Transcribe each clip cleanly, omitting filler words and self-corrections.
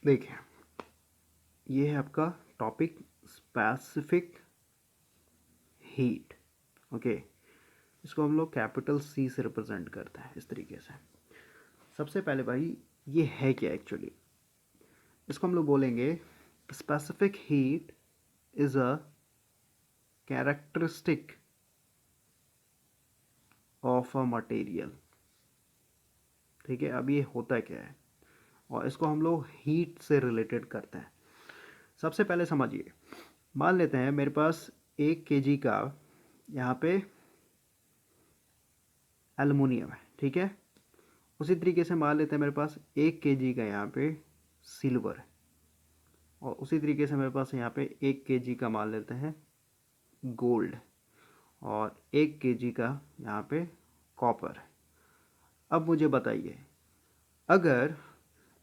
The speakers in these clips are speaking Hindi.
देखिए, ये है आपका टॉपिक स्पेसिफिक हीट। ओके, इसको हम लोग कैपिटल सी से रिप्रेजेंट करते हैं इस तरीके से। सबसे पहले भाई ये है क्या एक्चुअली, इसको हम लोग बोलेंगे specific heat is a characteristic of a material. ठीक है, अब ये होता क्या है और इसको हम लोग हीट से रिलेटेड करते हैं। सबसे पहले समझिए, मान लेते हैं मेरे पास 1 kg का यहाँ पे एल्युमिनियम है, ठीक है। उसी तरीके से मान लेते हैं मेरे पास 1 kg का यहाँ पे सिल्वर है, और उसी तरीके से मेरे पास यहाँ पे 1 kg का मान लेते हैं गोल्ड, और 1 kg का यहाँ पे कॉपर है। अब मुझे बताइए, अगर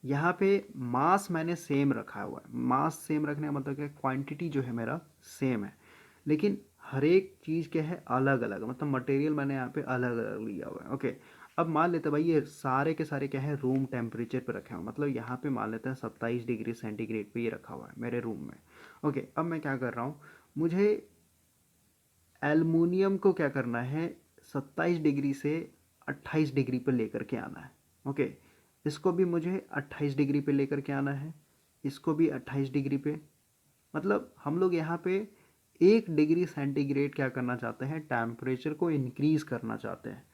यहाँ पे मास मैंने सेम रखा हुआ है, मास सेम रखने का मतलब क्या, क्वांटिटी जो है मेरा सेम है, लेकिन हर एक चीज़ क्या है अलग अलग, मतलब मटेरियल मैंने यहाँ पे अलग अलग लिया हुआ है। ओके, अब मान लेते हैं भाई ये सारे के सारे क्या है रूम टेम्परेचर पे रखे हुए हैं, मतलब यहाँ पे मान लेते हैं 27 डिग्री सेंटीग्रेड पे ये रखा हुआ है मेरे रूम में। ओके, अब मैं क्या कर रहा हूँ, मुझे एल्युमिनियम को क्या करना है, 27 डिग्री से 28 डिग्री पे लेकर के आना है। ओके, इसको भी मुझे 28 डिग्री पे लेकर के आना है, इसको भी 28 डिग्री पे, मतलब हम लोग यहाँ पे 1 डिग्री सेंटीग्रेड क्या करना चाहते हैं, टेम्परेचर को इंक्रीज करना चाहते हैं।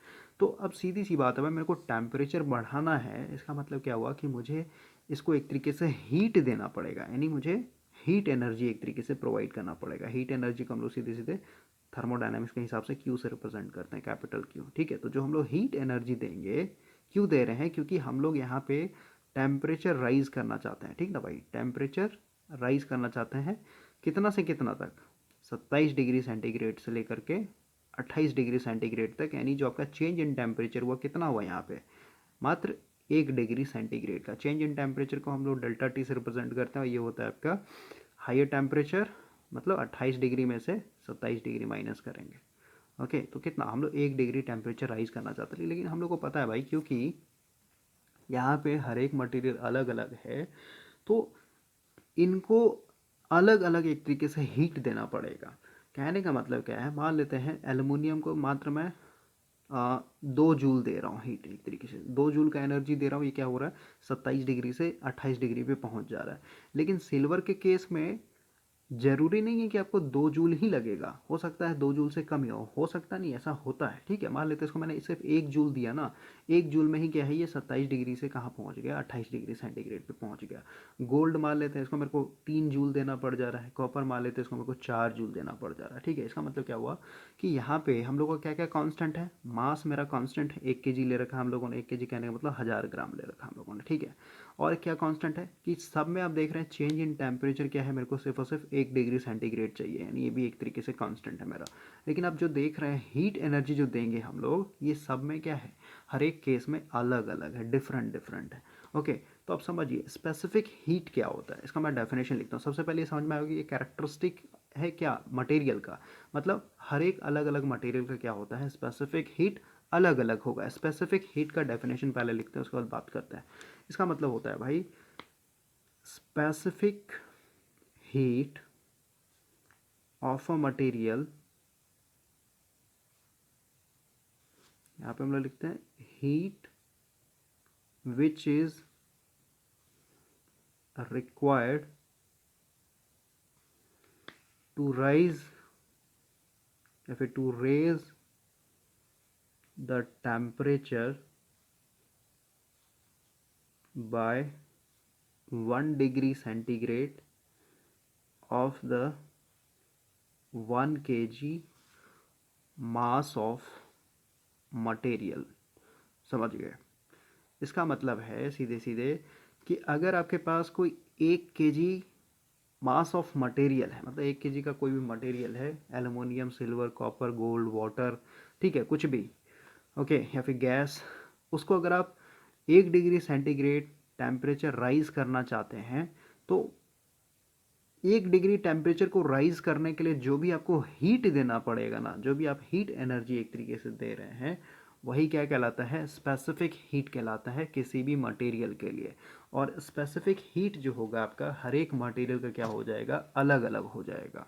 तो अब सीधी सी बात है भाई, मेरे को टेम्परेचर बढ़ाना है, इसका मतलब क्या हुआ कि मुझे इसको एक तरीके से हीट देना पड़ेगा, यानी मुझे हीट एनर्जी एक तरीके से प्रोवाइड करना पड़ेगा। हीट एनर्जी को हम लोग सीधे सीधे थर्मोडायनामिक्स के हिसाब से क्यू से रिप्रेजेंट करते हैं, कैपिटल क्यू। ठीक है, तो जो हम लोग हीट एनर्जी देंगे, क्यों दे रहे हैं, क्योंकि हम लोग यहाँ पे टेम्परेचर राइज करना चाहते हैं। ठीक ना भाई, टेम्परेचर राइज करना चाहते हैं, कितना से कितना तक, 27 डिग्री सेंटीग्रेड से लेकर के 28 डिग्री सेंटीग्रेड तक, यानी जो आपका चेंज इन टेम्परेचर हुआ कितना हुआ यहाँ पे, मात्र 1 डिग्री सेंटीग्रेड का चेंज इन टेम्परेचर को हम लोग डेल्टा टी से रिप्रेजेंट करते हैं, और ये होता है आपका हायर टेम्परेचर, मतलब 28 डिग्री में से 27 डिग्री माइनस करेंगे। ओके, तो कितना, हम लोग 1 डिग्री टेम्परेचर राइज करना चाहते हैं, लेकिन हम लोग को पता है भाई, क्योंकि यहाँ पे हर एक मटेरियल अलग अलग है, तो इनको अलग अलग एक तरीके से हीट देना पड़ेगा। कहने का मतलब क्या है, मान लेते हैं एल्युमिनियम को मात्र मैं 2 जूल दे रहा हूँ हीट, एक तरीके से 2 जूल का एनर्जी दे रहा हूँ, ये क्या हो रहा है 27 डिग्री से 28 डिग्री पे पहुँच जा रहा है। लेकिन सिल्वर के केस में जरूरी नहीं है कि आपको 2 जूल ही लगेगा, हो सकता है 2 जूल से कम ही हो सकता नहीं, ऐसा होता है। ठीक है, मान लेते हैं इसको मैंने सिर्फ 1 जूल दिया ना, 1 जूल में ही क्या है ये 27 डिग्री से कहाँ पहुंच गया, 28 डिग्री सेंटीग्रेड पे पहुंच गया। गोल्ड मान लेते हैं, इसको मेरे को 3 जूल देना पड़ जा रहा है, कॉपर मान लेते हैं इसको मेरे को 4 जूल देना पड़ जा रहा है। ठीक है, इसका मतलब क्या हुआ कि यहाँ पे हम लोगों का क्या क्या कांस्टेंट है, मास मेरा कांस्टेंट है, 1 kg ले रखा है हम लोगों ने, 1 kg कहने का मतलब 1000 ग्राम ले रखा है हम लोगों ने। ठीक है, और क्या कांस्टेंट है कि सब में आप देख रहे हैं चेंज इन टेम्परेचर क्या है, मेरे को सिर्फ और सिर्फ 1 डिग्री सेंटीग्रेड चाहिए, यानी ये भी एक तरीके से कांस्टेंट है मेरा। लेकिन आप जो देख रहे हैं हीट एनर्जी जो देंगे हम लोग, ये सब में क्या है, हर एक केस में अलग अलग है, डिफरेंट डिफरेंट है। ओके, तो आप समझिए स्पेसिफिक हीट क्या होता है, इसका मैं डेफिनेशन लिखता हूँ। सबसे पहले ये समझ में आएगा ये कैरेक्टरिस्टिक है क्या मटेरियल का, मतलब हर एक अलग अलग मटेरियल का क्या होता है स्पेसिफिक हीट, अलग अलग होगा। स्पेसिफिक हीट का डेफिनेशन पहले लिखते हैं, उसके बाद बात करते हैं। इसका मतलब होता है भाई specific heat of a material, यहाँ पे हम लोग लिखते हैं heat which is required to rise या फिर to raise the temperature by 1 degree centigrade of the 1 kg mass of material। समझ गए, इसका मतलब है सीधे सीधे कि अगर आपके पास कोई 1 kg मास ऑफ मटेरियल है, मतलब 1 kg का कोई भी मटेरियल है, aluminium, silver, copper, gold, water, ठीक है, कुछ भी, ओके, या फिर गैस, उसको अगर आप 1 डिग्री सेंटीग्रेड टेम्परेचर राइज करना चाहते हैं, तो 1 डिग्री टेम्परेचर को राइज करने के लिए जो भी आपको हीट देना पड़ेगा ना, जो भी आप हीट एनर्जी एक तरीके से दे रहे हैं, वही क्या कहलाता है, स्पेसिफिक हीट कहलाता है किसी भी मटेरियल के लिए। और स्पेसिफिक हीट जो होगा आपका हर एक मटेरियल का क्या हो जाएगा, अलग अलग हो जाएगा।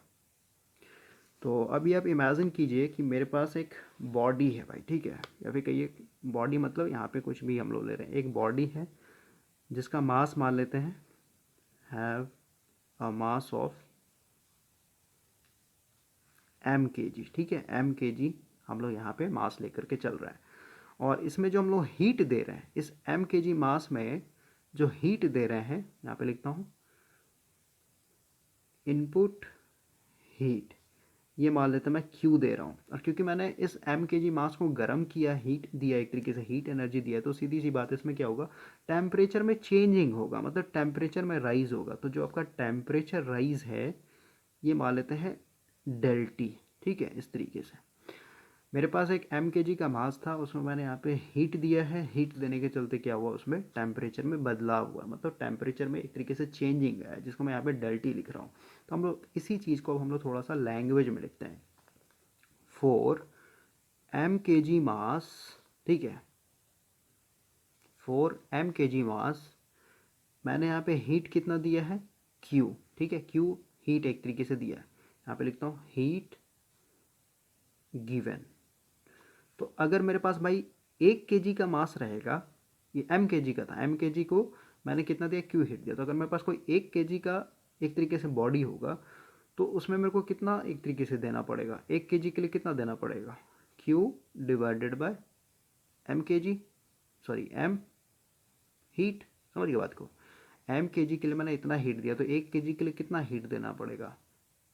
तो अभी आप इमेजिन कीजिए कि मेरे पास एक बॉडी है भाई, ठीक है, या फिर कहिए बॉडी मतलब यहाँ पे कुछ भी हम लोग ले रहे हैं, एक बॉडी है जिसका मास मान लेते हैं have a mass of mkg, ठीक है, mkg हम लोग यहाँ पे मास लेकर के चल रहा है। और इसमें जो हम लोग हीट दे रहे हैं, इस mkg मास में जो हीट दे रहे हैं, यहाँ पे लिखता हूँ इनपुट हीट, ये मान लेते हैं मैं Q दे रहा हूँ। और क्योंकि मैंने इस mkg मास को गर्म किया, हीट दिया, एक तरीके से हीट एनर्जी दिया, तो सीधी सी बात है इसमें क्या होगा, टेम्परेचर में चेंजिंग होगा, मतलब टेम्परेचर में राइज होगा। तो जो आपका टेम्परेचर राइज है ये मान लेते हैं डेल टी, ठीक है। इस तरीके से मेरे पास एक mkg का मास था, उसमें मैंने यहाँ पे हीट दिया है, हीट देने के चलते क्या हुआ, उसमें टेम्परेचर में बदलाव हुआ, मतलब टेम्परेचर में एक तरीके से चेंजिंग है, जिसको मैं यहाँ पे डेल टी लिख रहा हूँ। तो हम लोग इसी चीज़ को हम लोग थोड़ा सा लैंग्वेज में लिखते हैं, फॉर mkg मास, ठीक है, फॉर mkg मास मैंने यहाँ पे हीट कितना दिया है, Q, ठीक है, Q हीट एक तरीके से दिया है, यहाँ पे लिखता हूँ हीट गिवन। तो अगर मेरे पास भाई 1 kg का मास रहेगा, ये mkg का था, mkg को मैंने कितना दिया, Q हीट दिया, तो अगर मेरे पास कोई 1 kg का एक तरीके से बॉडी होगा तो उसमें मेरे को कितना एक तरीके से देना पड़ेगा, 1 kg के लिए कितना देना पड़ेगा, Q divided bye mkg, sorry m heat, समझ गए बात को, mkg के लिए मैंने इतना हीट दिया, तो 1 kg के लिए कितना हीट देना पड़ेगा,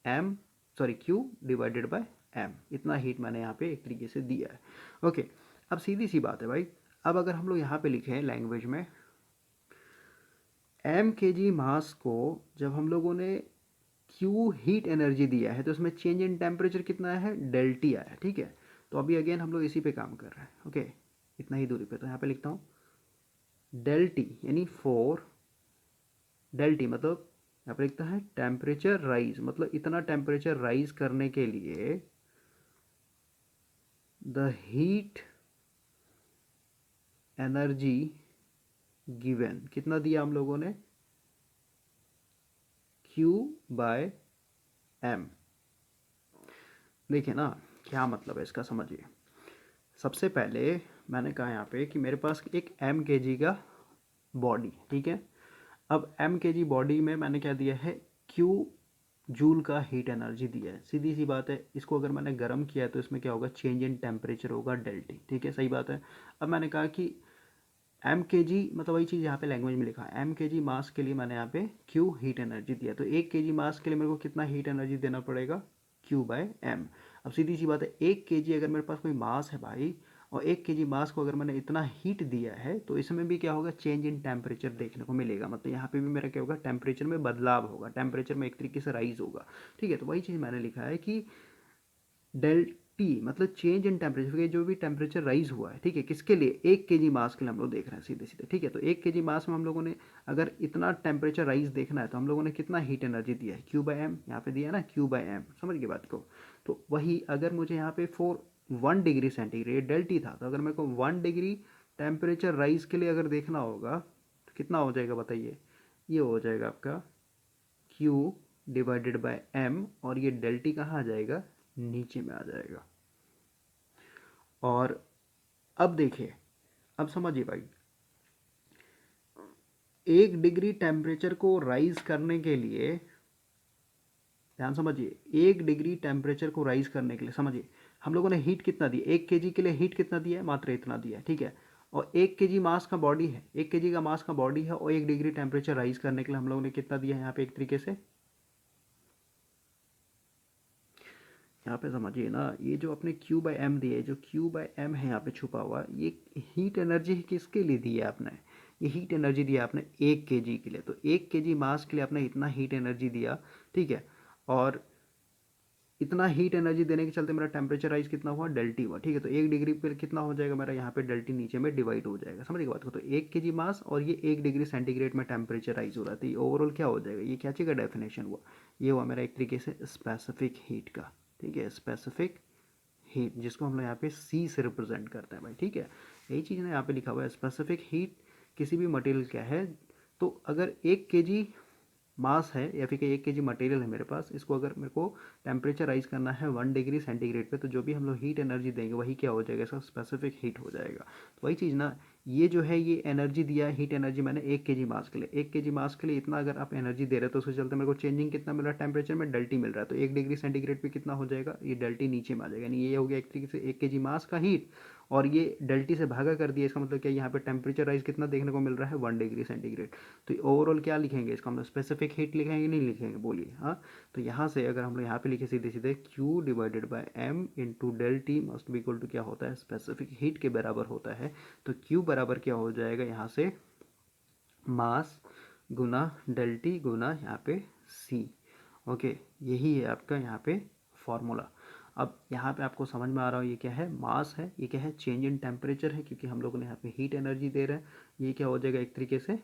Q डिवाइडेड बाय m, इतना हीट मैंने यहाँ पे एक तरीके से दिया है। ओके, अब सीधी सी बात है भाई, अब अगर हम लोग यहाँ पे लिखें लैंग्वेज में, mkg मास को जब हम लोगों ने Q हीट एनर्जी दिया है तो उसमें चेंज इन टेम्परेचर कितना है, डेल टी आया, ठीक है। तो अभी अगेन हम लोग इसी पे काम कर रहे हैं, ओके, इतना ही दूरी पे, तो यहाँ पे लिखता हूँ डेल टी, यानी फोर डेल टी मतलब यहाँ पे लिखता है टेम्परेचर राइज, मतलब इतना टेम्परेचर राइज करने के लिए द हीट एनर्जी गिवन, कितना दिया हम लोगों ने, Q बाय m। देखिए ना क्या मतलब है इसका, समझिए। सबसे पहले मैंने कहा यहाँ पे कि मेरे पास एक mkg का बॉडी, ठीक है। अब mkg बॉडी में मैंने क्या दिया है, Q जूल का हीट एनर्जी दिया है, सीधी सी बात है, इसको अगर मैंने गर्म किया है तो इसमें क्या होगा, चेंज इन टेम्परेचर होगा डेल टी, ठीक है, सही बात है। अब मैंने कहा कि mkg मतलब वही चीज़ यहाँ पे लैंग्वेज में लिखा है, mkg मास के लिए मैंने यहाँ पे Q हीट एनर्जी दिया, तो 1 kg मास के लिए मेरे को कितना हीट एनर्जी देना पड़ेगा, Q बाय m। अब सीधी सी बात है, 1 kg अगर मेरे पास कोई मास है भाई, और 1 kg मास को अगर मैंने इतना हीट दिया है तो इसमें भी क्या होगा, चेंज इन टेम्परेचर देखने को मिलेगा, मतलब यहाँ पे भी मेरा क्या होगा, टेम्परेचर में बदलाव होगा, टेम्परेचर में एक तरीके से राइज होगा, ठीक है। तो वही चीज़ मैंने लिखा है कि डेल टी मतलब चेंज इन टेम्परेचर, जो भी टेम्परेचर राइज हुआ है, ठीक है, किसके लिए, 1 kg मास के लिए हम लोग देख रहे हैं सीधे सीधे, ठीक है। तो 1 kg मास में हम लोगों ने अगर इतना टेम्परेचर राइज देखना है तो हम लोगों ने कितना हीट एनर्जी दिया है, Q बाय m, यहाँ पे दिया है ना Q बाय m, समझ गए बात को। तो वही अगर मुझे यहाँ पे 1 डिग्री सेंटीग्रेड डेल टी था, तो अगर मेरे को 1 डिग्री टेम्परेचर राइज के लिए अगर देखना होगा तो कितना हो जाएगा बताइए, ये हो जाएगा आपका Q डिवाइडेड बाय m, और ये डेल टी कहाँ आ जाएगा, नीचे में आ जाएगा। और अब देखिए, अब समझिए भाई, 1 डिग्री टेम्परेचर को राइज करने के लिए, ध्यान समझिए, 1 डिग्री टेम्परेचर को राइज करने के लिए, समझिए हम लोगों ने हीट कितना दिया, 1 kg के लिए हीट कितना दिया है, मात्र इतना दिया है, ठीक है। और 1 kg मास का बॉडी है, 1 kg का मास का बॉडी है, और 1 डिग्री टेम्परेचर राइज करने के लिए हम लोगों ने कितना दिया है यहाँ पे, एक तरीके से यहाँ पे समझिए ना, ये जो अपने Q बाय m दिए, जो Q बाय m है यहाँ पे छुपा हुआ, ये हीट एनर्जी किसके लिए दी है आपने, ये हीट एनर्जी दिया आपने 1 kg के लिए, तो 1 kg मास के लिए आपने इतना हीट एनर्जी दिया, ठीक है। और इतना हीट एनर्जी देने के चलते मेरा टेम्परेचर राइज कितना हुआ, डेल टी हुआ, ठीक है। तो 1 डिग्री पे कितना हो जाएगा मेरा, यहाँ पे डेल टी नीचे में डिवाइड हो जाएगा, समझ गए बात को। तो 1 kg मास और ये 1 डिग्री सेंटीग्रेड में टेम्परेचर राइज हो रहा था, ये ओवरऑल क्या हो जाएगा, ये क्या चीज़ का डेफिनेशन हुआ, ये हुआ मेरा एक तरीके से स्पेसिफिक हीट का, ठीक है, स्पेसिफिक हीट, जिसको हम लोग यहाँ पे सी से रिप्रेजेंट करते हैं भाई, ठीक है। यही चीज़ ना यहाँ पे लिखा हुआ है, स्पेसिफिक हीट किसी भी मटेरियल क्या है, तो अगर 1 kg मास है या फिर 1 kg मटेरियल है मेरे पास, इसको अगर मेरे को टेम्परेचर राइज करना है 1 डिग्री सेंटीग्रेड पे, तो जो भी हम लोग हीट एनर्जी देंगे वही क्या हो जाएगा, इसका स्पेसिफिक हीट हो जाएगा। तो वही चीज़ ना, ये जो है ये एनर्जी दिया है, हीट एनर्जी मैंने 1 kg मास के लिए, 1 kg मास के लिए इतना अगर आप एनर्जी दे रहे हो, तो उसके चलते मेरे को चेंजिंग कितना मिल रहा है, टेम्परेचर में डेल्टी मिल रहा है। तो 1 डिग्री सेंटीग्रेड पे कितना हो जाएगा, ये डेल्टी नीचे में आ जाएगा, यानी ये हो गया एक तरीके से 1 kg मास का हीट, और ये डेल्टी से भागा कर दिया, इसका मतलब क्या, यहाँ पे टेम्परेचर राइज कितना देखने को मिल रहा है, 1 डिग्री सेंटीग्रेड। तो ओवरऑल क्या लिखेंगे, इसका मतलब स्पेसिफिक हीट लिखेंगे नहीं लिखेंगे, बोलिए। हाँ, तो यहाँ से अगर हम लोग यहाँ पे लिखे सीधे सीधे Q divided by M into del T must be equal to क्या होता है, स्पेसिफिक हीट के बराबर होता है। तो Q बराबर क्या हो जाएगा यहाँ से, मास गुना डेल टी गुना यहाँ पे C। ओके, यही है आपका यहाँ पे फॉर्मूला। अब यहाँ पे आपको समझ में आ रहा हो ये क्या है, मास है, ये क्या है, चेंज इन टेम्परेचर है, क्योंकि हम लोगों ने यहाँ पे हीट एनर्जी दे रहे हैं। ये क्या हो जाएगा एक तरीके से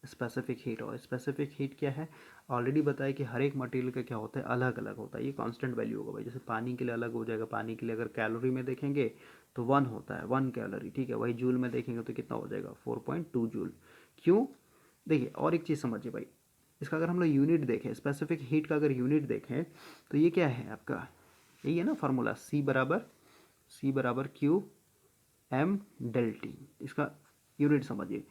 स्पेसिफिक हीट। और स्पेसिफिक हीट क्या है, ऑलरेडी बताया कि हर एक मटेरियल का क्या होता है, अलग अलग होता है, ये कांस्टेंट वैल्यू होगा भाई। जैसे पानी के लिए अलग हो जाएगा, पानी के लिए अगर कैलोरी में देखेंगे तो 1 होता है, 1 कैलोरी, ठीक है। वही जूल में देखेंगे तो कितना हो जाएगा, 4.2 जूल। क्यों, देखिए और एक चीज़ समझिए भाई, इसका अगर हम लोग यूनिट देखें, स्पेसिफिक हीट का अगर यूनिट देखें, तो ये क्या है आपका, यही है ना फार्मूला, C बराबर Q M डेल टी। इसका यूनिट समझिए,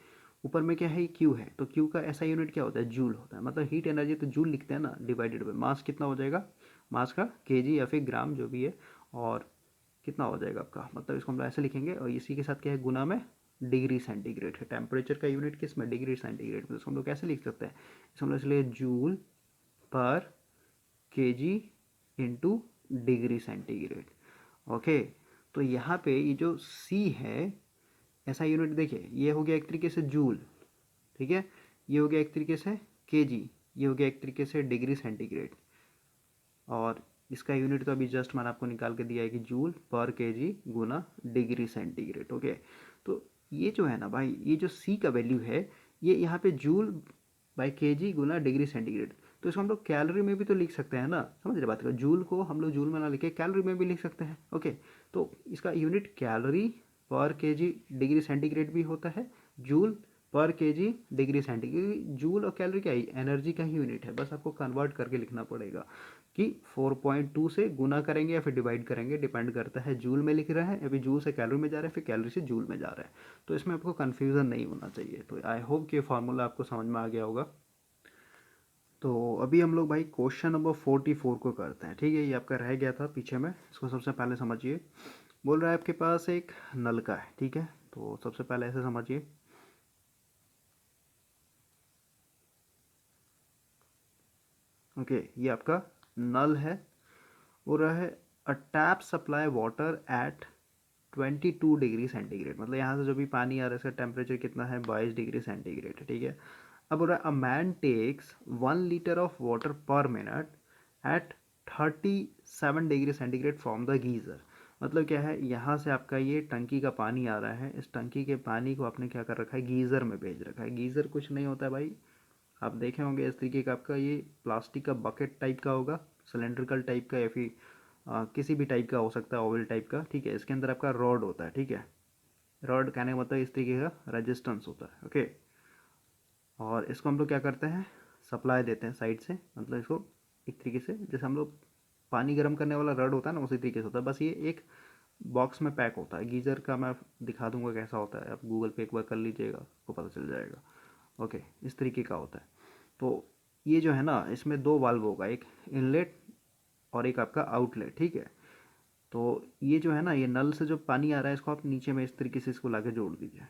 ऊपर में क्या है, क्यू है, तो क्यू का ऐसा यूनिट क्या होता है, जूल होता है। मतलब हीट एनर्जी तो जूल लिखते हैं ना, डिवाइडेड बाय मास कितना हो जाएगा, मास का केजी या फिर ग्राम जो भी है, और कितना हो जाएगा आपका, मतलब इसको हम ऐसे लिखेंगे, और इसी के साथ क्या है, गुना में डिग्री सेंटीग्रेड है। टेम्परेचर का यूनिट किस में, डिग्री सेंटीग्रेड में। तो इसको हम लोग कैसे लिख सकते हैं, इसको हम लोग इसलिए जूल पर KG into degree centigrade. Okay, तो यहाँ पे ये जो सी है, ऐसा यूनिट देखिए, ये हो गया एक तरीके से जूल, ठीक है, ये हो गया एक तरीके से केजी, ये हो गया एक तरीके से डिग्री सेंटीग्रेड, और इसका यूनिट तो अभी जस्ट मैंने आपको निकाल के दिया है कि जूल पर केजी गुना डिग्री सेंटीग्रेड। ओके, तो ये जो है ना भाई, ये जो सी का वैल्यू है, ये यहाँ पे joule by KG Guna degree centigrade, तो इसको हम लोग कैलोरी में भी तो लिख सकते हैं ना, समझ रहे बात को, जूल को हम लोग जूल में ना लिखे कैलोरी में भी लिख सकते हैं। ओके, तो इसका यूनिट कैलोरी पर केजी डिग्री सेंटीग्रेड भी होता है, जूल पर केजी डिग्री सेंटीग्रेड। जूल और कैलोरी क्या है, एनर्जी का ही यूनिट है, बस आपको कन्वर्ट करके लिखना पड़ेगा कि 4.2 से गुना करेंगे या फिर डिवाइड करेंगे, डिपेंड करता है जूल में लिख रहे हैं या फिर जूल से कैलोरी में जा रहे हैं, फिर कैलोरी से जूल में जा रहे हैं। तो इसमें आपको कन्फ्यूज़न नहीं होना चाहिए। तो आई होप कि ये फार्मूला आपको समझ में आ गया होगा। तो अभी हम लोग भाई क्वेश्चन नंबर 44 को करते हैं, ठीक है। ये आपका रह गया था पीछे में, इसको सबसे पहले समझिए। बोल रहा है आपके पास एक नलका है, ठीक है, तो सबसे पहले ऐसे समझिए, ओके, ये आपका नल है, हो रहा है अ tap supply water at 22 degree centigrade, मतलब यहाँ से जो भी पानी आ रहा है इसका टेम्परेचर कितना है, 22 डिग्री सेंटीग्रेड, ठीक है। अब बोल रहा है a man takes 1 litre of water per minute at 37 degree centigrade from the geyser. मतलब क्या है, यहाँ से आपका ये टंकी का पानी आ रहा है, इस टंकी के पानी को आपने क्या कर रखा है, गीज़र में भेज रखा है। गीज़र कुछ नहीं होता है भाई, आप देखे होंगे इस तरीके का, आपका ये प्लास्टिक का बकेट टाइप का होगा, सिलेंड्रिकल टाइप का, या फिर किसी भी टाइप का हो सकता है, ओवल टाइप का, ठीक है। इसके अंदर आपका रॉड होता है, ठीक है, रॉड कहने का मतलब इस तरीके का रेजिस्टेंस होता है, ओके। और इसको हम लोग क्या करते हैं, सप्लाई देते हैं साइड से, मतलब इसको एक तरीके से जैसे हम लोग पानी गर्म करने वाला रॉड होता है ना, उसी तरीके से होता है, बस ये एक बॉक्स में पैक होता है। गीज़र का मैं दिखा दूंगा कैसा होता है, आप गूगल पे एक बार कर लीजिएगा, आपको पता चल जाएगा। ओके, इस तरीके का होता है। तो ये जो है ना, इसमें 2 वाल्व होगा, एक इनलेट और एक आपका आउटलेट, ठीक है। तो ये जो है ना, ये नल से जो पानी आ रहा है, इसको आप नीचे में इस तरीके से इसको लाके जोड़ दीजिए,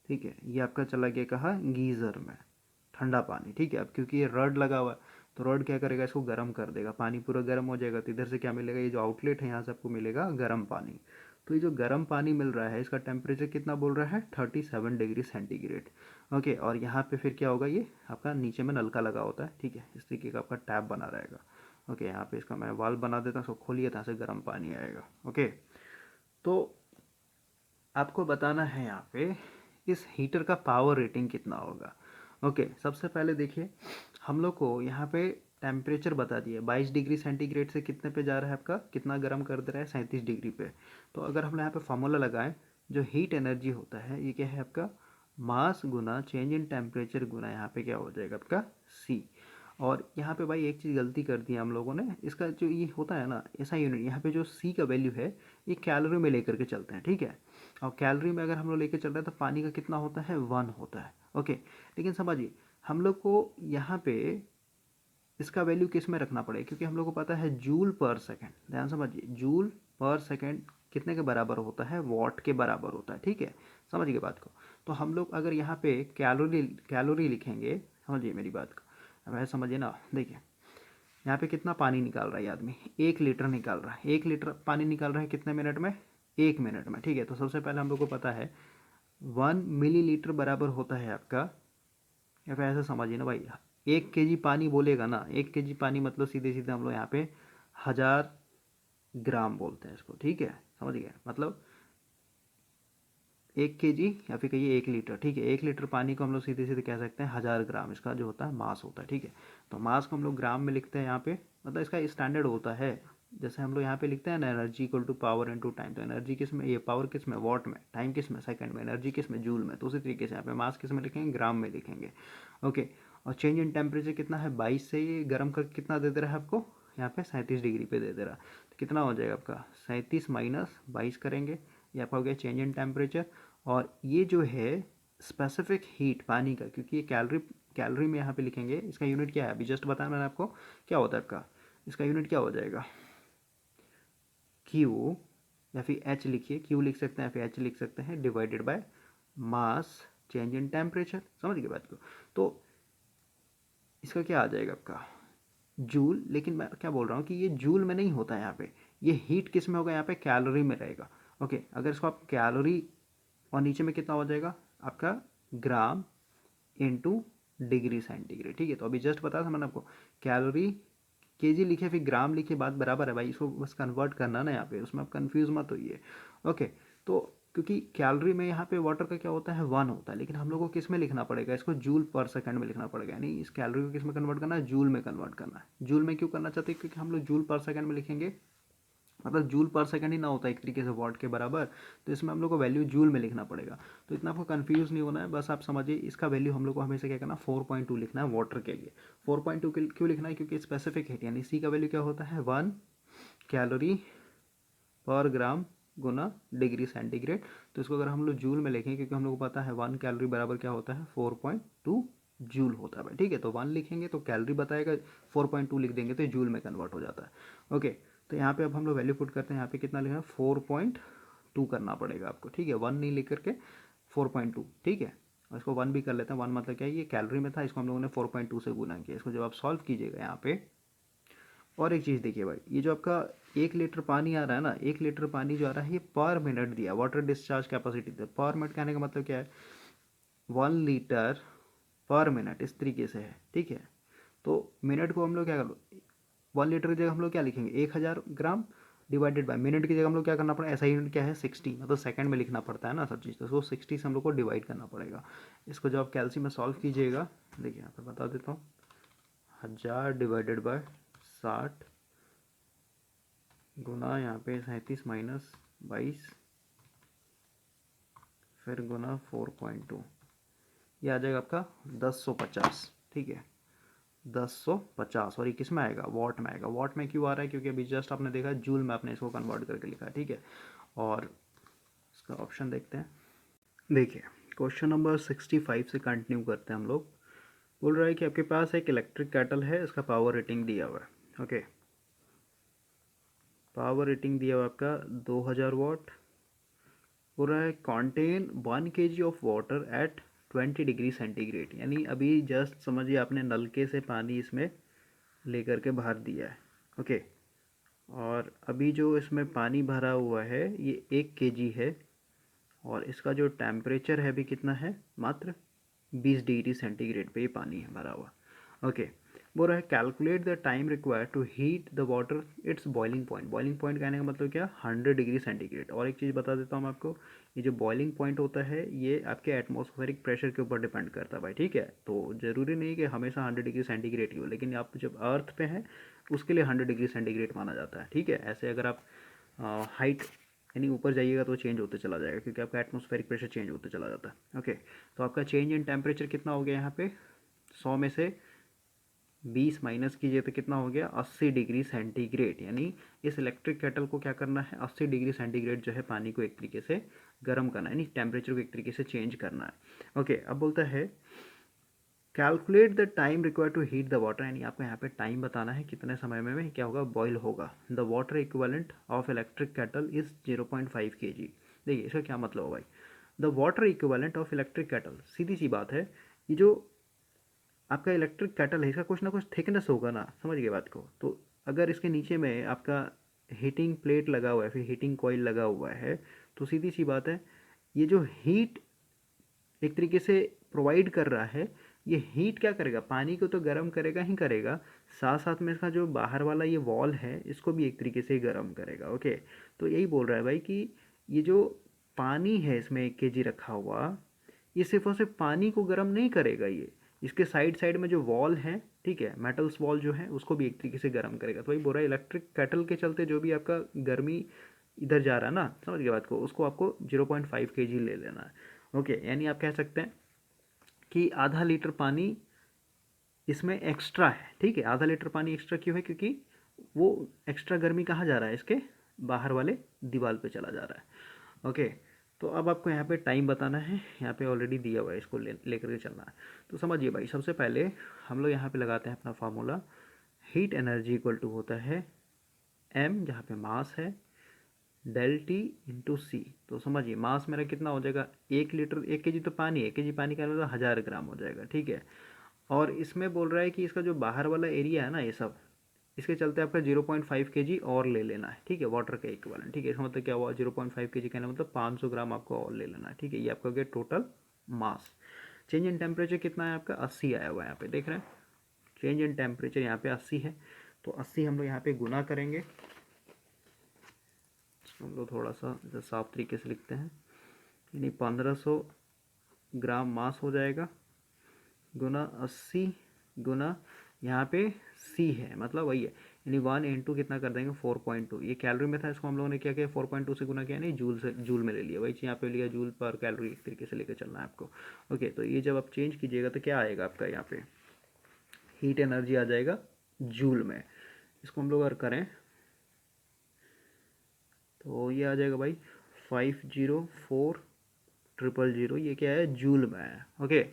ठीक है। ये आपका चला गया कहाँ, गीज़र में, ठंडा पानी, ठीक है। अब क्योंकि ये रड लगा हुआ है, तो रड क्या करेगा, इसको गर्म कर देगा, पानी पूरा गर्म हो जाएगा, तो इधर से क्या मिलेगा, ये जो आउटलेट है यहाँ से आपको मिलेगा गर्म पानी। तो ये जो गर्म पानी मिल रहा है, इसका टेम्परेचर कितना बोल रहा है, 37 डिग्री सेंटीग्रेड। ओके, और यहाँ पे फिर क्या होगा, ये आपका नीचे में नलका लगा होता है, ठीक है, इस तरीके का आपका टैप बना रहेगा। ओके, यहाँ पे इसका मैं वाल्व बना देता हूँ, इसको खोलिए, यहाँ से गर्म पानी आएगा। ओके, तो आपको बताना है यहाँ पे इस हीटर का पावर रेटिंग कितना होगा। ओके, सबसे पहले देखिए हम लोग को यहाँ पे टेम्परेचर बता दिया 22 डिग्री सेंटीग्रेड से कितने पे जा रहा है आपका, कितना गर्म कर दे रहा है 37 डिग्री पे। तो अगर हम यहाँ पे फॉर्मूला लगाएं, जो हीट एनर्जी होता है ये क्या है आपका, मास गुना चेंज इन टेम्परेचर गुना यहाँ पे क्या हो जाएगा आपका सी। और यहाँ पे भाई एक चीज़ गलती कर दी हम लोगों ने, इसका जो ये होता है ना ऐसा यूनिट, यहाँ पे जो सी का वैल्यू है ये कैलोरी में लेकर के चलते हैं, ठीक है। और कैलोरी में अगर हम लोग लेकर चल रहे हैं तो पानी का कितना होता है 1 होता है, ओके। लेकिन समझिए हम लोग को यहाँ पे इसका वैल्यू किस में रखना पड़ेगा, क्योंकि हम लोग को पता है जूल पर सेकेंड, ध्यान समझिए जूल पर सेकेंड कितने के बराबर होता है, वॉट के बराबर होता है, ठीक है। समझिए बात को। तो हम लोग अगर यहाँ पे कैलोरी कैलोरी लिखेंगे, समझिए मेरी बात को, अब ऐसा समझिए ना, देखिए यहाँ पे कितना पानी निकाल रहा है ये आदमी, 1 लीटर निकाल रहा है, 1 लीटर पानी निकाल रहा है कितने मिनट में, 1 मिनट में, ठीक है। तो सबसे पहले हम लोग को पता है 1 मिलीलीटर बराबर होता है आपका, या फिर ऐसा समझिए ना भाई, 1 केजी पानी बोलेगा ना, 1 केजी पानी मतलब सीधे सीधे हम लोग यहाँ पे 1000 ग्राम बोलते हैं इसको, ठीक है। समझ गए, मतलब 1 केजी या फिर कहिए 1 लीटर, ठीक है। 1 लीटर पानी को हम लोग सीधे सीधे कह सकते हैं 1000 ग्राम, इसका जो होता है मास होता है, ठीक है। तो मास को हम लोग ग्राम में लिखते हैं यहाँ पे, मतलब इसका स्टैंडर्ड होता है, जैसे हम लोग यहाँ पे लिखते हैं ना energy equal to power into time, तो एनर्जी किस में, ये पावर किस में वॉट में, टाइम किस में सेकंड में, एनर्जी किस में जूल में। तो उसी तरीके से यहाँ पे मास किस में लिखेंगे, ग्राम में लिखेंगे, ओके। और चेंज इन टेम्परेचर कितना है, 22 से ये गर्म करके कितना दे दे रहा है आपको, यहाँ पे 37 डिग्री पे दे दे रहा है। तो कितना हो जाएगा आपका 37 माइनस 22 करेंगे, ये आपका हो गया चेंज इन टेम्परेचर। और ये जो है स्पेसिफिक हीट पानी का, क्योंकि ये कैलोरी कैलोरी में यहाँ पे लिखेंगे, इसका यूनिट क्या है अभी जस्ट बताया मैंने आपको, क्या होता है आपका, इसका यूनिट क्या हो जाएगा, क्यू, या फिर एच लिखिए, क्यू लिख सकते हैं या फिर एच लिख सकते हैं, divided by mass change in temperature. समझ गए बात को। तो इसका क्या आ जाएगा आपका जूल, लेकिन मैं क्या बोल रहा हूँ कि ये जूल में नहीं होता है यहाँ पे, ये हीट किस में होगा, यहाँ पे कैलोरी में रहेगा, ओके। अगर इसको आप कैलोरी, और नीचे में कितना हो जाएगा आपका ग्राम इंटू डिग्री सेंटीग्रेड, ठीक है। तो अभी जस्ट बताया था मैंने आपको, कैलोरी केजी लिखे फिर ग्राम लिखे, बात बराबर है भाई, इसको बस कन्वर्ट करना ना यहाँ पे, उसमें आप कंफ्यूज मत होइए, ओके। तो क्योंकि कैलोरी में यहाँ पे वाटर का क्या होता है 1 होता है, लेकिन हम लोग को किस में लिखना पड़ेगा, इसको जूल पर सेकंड में लिखना पड़ेगा, यानी इस कैलोरी को किस में कन्वर्ट करना है, जूल में कन्वर्ट करना है। जूल में क्यों करना चाहते हैं, क्योंकि हम लोग जूल पर सेकंड में लिखेंगे, मतलब जूल पर सेकंड ही ना होता है एक तरीके से वॉट के बराबर, तो इसमें हम लोग को वैल्यू जूल में लिखना पड़ेगा। तो इतना आपको कंफ्यूज नहीं होना है, बस आप समझिए इसका वैल्यू हम लोग को हमेशा क्या करना 4.2 लिखना है वाटर के लिए। 4.2 क्यों लिखना है, क्योंकि स्पेसिफिक हीट, यानी सी का वैल्यू क्या होता है 1 कैलोरी पर ग्राम गुना डिग्री सेंटीग्रेड। तो इसको अगर हम लोग जूल में लिखें, क्योंकि हम लोग को पता है 1 कैलोरी बराबर क्या होता है 4.2 जूल होता है भाई, ठीक है। तो 1 लिखेंगे तो कैलोरी बताएगा, 4.2 लिख देंगे तो जूल में कन्वर्ट हो जाता है, ओके। तो यहाँ पे अब हम लोग वैल्यू पुट करते हैं, यहाँ पे कितना लिखना है 4.2 करना पड़ेगा आपको, ठीक है। 1 नहीं लिख करके 4.2, ठीक है। और इसको 1 भी कर लेते हैं, 1 मतलब क्या है, ये कैलोरी में था, इसको हम लोगों ने 4.2 से गुना किया। इसको जब आप सॉल्व कीजिएगा यहाँ पे, और एक चीज़ देखिए भाई, ये जो आपका 1 लीटर पानी आ रहा है ना, 1 लीटर पानी जो आ रहा है ये पर मिनट दिया, वाटर डिस्चार्ज कैपेसिटी दिया, पर मिनट कहने का मतलब क्या है, 1 लीटर पर मिनट, इस तरीके से है, ठीक है। तो मिनट को हम लोग क्या कर, 1 लीटर की जगह हम लोग क्या लिखेंगे 1000 ग्राम, डिवाइडेड बाय मिनट की जगह हम लोग क्या करना पड़ेगा, ऐसा यूनिट क्या है 60, मतलब सेकंड में लिखना पड़ता है ना सब चीज़, तो उसको 60 से हम लोग को डिवाइड करना पड़ेगा। इसको जब आप कैल्सी में सॉल्व कीजिएगा, देखिए यहाँ पे बता देता हूँ, 1000 डिवाइडेड बाय 60 गुना यहाँ पे 37 माइनस 22 फिर गुना 4.2, ये आ जाएगा आपका 1050, ठीक है 1050। और ये किस में आएगा, वॉट में आएगा। वॉट में क्यों आ रहा है, क्योंकि अभी जस्ट आपने देखा जूल में आपने इसको कन्वर्ट करके लिखा है, ठीक है। और इसका ऑप्शन देखते हैं, देखिए क्वेश्चन नंबर 65 से कंटिन्यू करते हैं हम लोग। बोल रहा है कि आपके पास एक इलेक्ट्रिक केटल है, इसका पावर रेटिंग दिया हुआ है, ओके। पावर रेटिंग दिया हुआ आपका 2000 वाट। बोल रहा है contain 1 kg of water at 20 degree centigrade, यानी अभी जस्ट समझिए आपने नलके से पानी इसमें लेकर के भर दिया है, ओके। और अभी जो इसमें पानी भरा हुआ है ये 1 kg है, और इसका जो टेम्परेचर है अभी कितना है, मात्र 20 डिग्री सेंटीग्रेड पे ये पानी है भरा हुआ, ओके। बोल रहा है calculate the time required to heat the water its boiling point. Boiling point कहने का मतलब क्या, 100 डिग्री सेंटीग्रेड। और एक चीज़ बता देता हूँ मैं आपको, ये जो बॉइलिंग पॉइंट होता है ये आपके एटमॉस्फेरिक प्रेशर के ऊपर डिपेंड करता है भाई, ठीक है। तो ज़रूरी नहीं कि हमेशा 100 डिग्री सेंटीग्रेड ही हो, लेकिन आप जब अर्थ पे हैं उसके लिए 100 डिग्री सेंटीग्रेड माना जाता है, ठीक है। ऐसे अगर आप हाइट यानी ऊपर जाइएगा तो चेंज होते चला जाएगा, क्योंकि आपका एटमॉस्फेरिक प्रेशर चेंज होते चला जाता है। ओके, तो आपका चेंज इन टेम्परेचर कितना हो गया यहाँ पे, 100 में से 20 माइनस कीजिए तो कितना हो गया, 80 डिग्री सेंटीग्रेड। यानी इस इलेक्ट्रिक केटल को क्या करना है, 80 डिग्री सेंटीग्रेड जो है पानी को एक तरीके से गर्म करना है, यानी टेम्परेचर को एक तरीके से चेंज करना है। ओके, अब बोलता है calculate the time required to heat the water, यानी आपको यहाँ पे टाइम बताना है कितने समय में क्या होगा, बॉयल होगा। The water equivalent of electric kettle is 0.5 kg। देखिए इसका क्या मतलब है भाई, the water equivalent of electric kettle, सीधी सी बात है, ये जो आपका इलेक्ट्रिक केटल है इसका कुछ ना कुछ थिकनेस होगा ना, समझ गए बात को। तो अगर इसके नीचे में आपका हीटिंग प्लेट लगा हुआ है, फिर हीटिंग कॉइल लगा हुआ है, तो सीधी सी बात है ये जो हीट एक तरीके से प्रोवाइड कर रहा है, ये हीट क्या करेगा, पानी को तो गर्म करेगा ही करेगा, साथ साथ में इसका जो बाहर वाला ये वॉल है इसको भी एक तरीके से गर्म करेगा। ओके, तो यही बोल रहा है भाई कि ये जो पानी है इसमें 1 kg रखा हुआ, ये सिर्फ और सिर्फ पानी को गर्म नहीं करेगा, ये इसके साइड साइड में जो वॉल है, ठीक है, मेटल्स वॉल जो है उसको भी एक तरीके से गर्म करेगा। तो वही बोल रहा है इलेक्ट्रिक केटल के चलते जो भी आपका गर्मी इधर जा रहा है ना, समझ गए बात को, उसको आपको 0.5 kg ले लेना है। ओके, यानी आप कह सकते हैं कि आधा लीटर पानी इसमें एक्स्ट्रा है, ठीक है। आधा लीटर पानी एक्स्ट्रा क्यों है, क्योंकि वो एक्स्ट्रा गर्मी कहाँ जा रहा है, इसके बाहर वाले दीवार पे चला जा रहा है। ओके, तो अब आपको यहाँ पे टाइम बताना है, यहाँ पे ऑलरेडी दिया हुआ है, इसको लेकर के चलना है। तो समझिए भाई, सबसे पहले हम लोग यहाँ पे लगाते हैं अपना formula, heat energy equal to होता है m, जहाँ पे मास है, डेल टी इंटू सी। तो समझिए मास मेरा कितना हो जाएगा, 1 लीटर, 1 kg तो पानी है, 1 kg पानी का मतलब 1000 ग्राम हो जाएगा, ठीक है। और इसमें बोल रहा है कि इसका जो बाहर वाला एरिया है ना ये सब, इसके चलते आपका 0.5 kg और ले लेना है, ठीक है, वाटर का इक्विवेलेंट, ठीक है। इसका मतलब क्या हुआ, 0.5 kg कहना मतलब 500 ग्राम आपको और ले लेना है, ठीक है। ये आपका हो गया total mass. Change in temperature कितना है आपका, 80 आया हुआ है यहाँ पे, देख रहे हैं, चेंज इन टेम्परेचर यहाँ पे 80 है। तो 80 हम लोग यहाँ पे गुना करेंगे, हम लोग थोड़ा सा साफ तरीके से लिखते हैं, यानी 1500 ग्राम मास हो जाएगा, गुना 80 गुना यहाँ पे सी है, मतलब वही है, यानी 1 × कितना कर देंगे 4.2। ये कैलोरी में था, इसको हम लोगों ने क्या किया 4.2 से गुना किया, नहीं जूल से, जूल में ले लिया, वही चीज़ यहाँ पे लिया, जूल पर कैलोरी एक तरीके से लेकर चलना है आपको। ओके, तो ये जब आप चेंज कीजिएगा तो क्या आएगा आपका, यहाँ पे हीट एनर्जी आ जाएगा जूल में। इसको हम लोग अगर करें तो ये आ जाएगा भाई 504000, ये क्या है, जूल में है। ओके,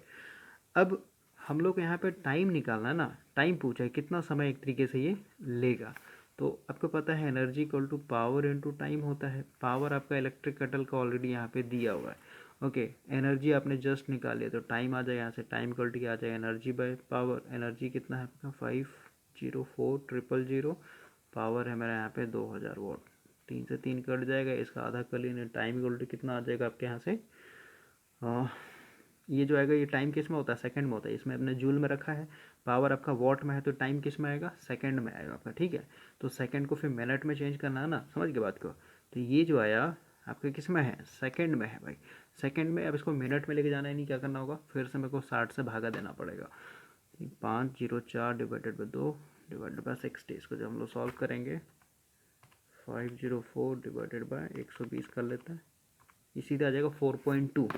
अब हम लोग को यहाँ पे टाइम निकालना है ना, टाइम पूछा है कितना समय एक तरीके से ये लेगा। तो आपको पता है energy equal to power into time होता है। पावर आपका इलेक्ट्रिक केटल का ऑलरेडी यहाँ पे दिया हुआ है। ओके, एनर्जी आपने जस्ट निकाल लिया तो टाइम आ जाएगा यहाँ से, टाइम इक्वल टू क्या आ जाएगा, एनर्जी बाय पावर। एनर्जी कितना है आपका 504000, पावर है मेरा यहाँ पे 2000 वाट, 3 से 3 कट जाएगा, इसका आधा कर लेने, टाइम इक्वल टू कितना आ जाएगा आपके यहाँ से, ये जो आएगा ये टाइम किस में होता है, सेकंड में होता है, इसमें अपने जूल में रखा है। पावर आपका वॉट में है तो टाइम किस में आएगा, सेकंड में आएगा आपका, ठीक है। तो सेकंड को फिर मिनट में चेंज करना है ना, समझ के बात को। तो ये जो आया आपके किस में है, सेकंड में है भाई, सेकंड में। अब इसको मिनट में लेके जाना है, नहीं क्या करना होगा, फिर से मेरे को 60 से भागा देना पड़ेगा, 504 डिवाइडेड बाई 2 डिवाइडेड बाई 60। इसको जब हम लोग सॉल्व करेंगे 504 डिवाइडेड बाई 120 कर लेते हैं, ये सीधा आ जाएगा 4.2।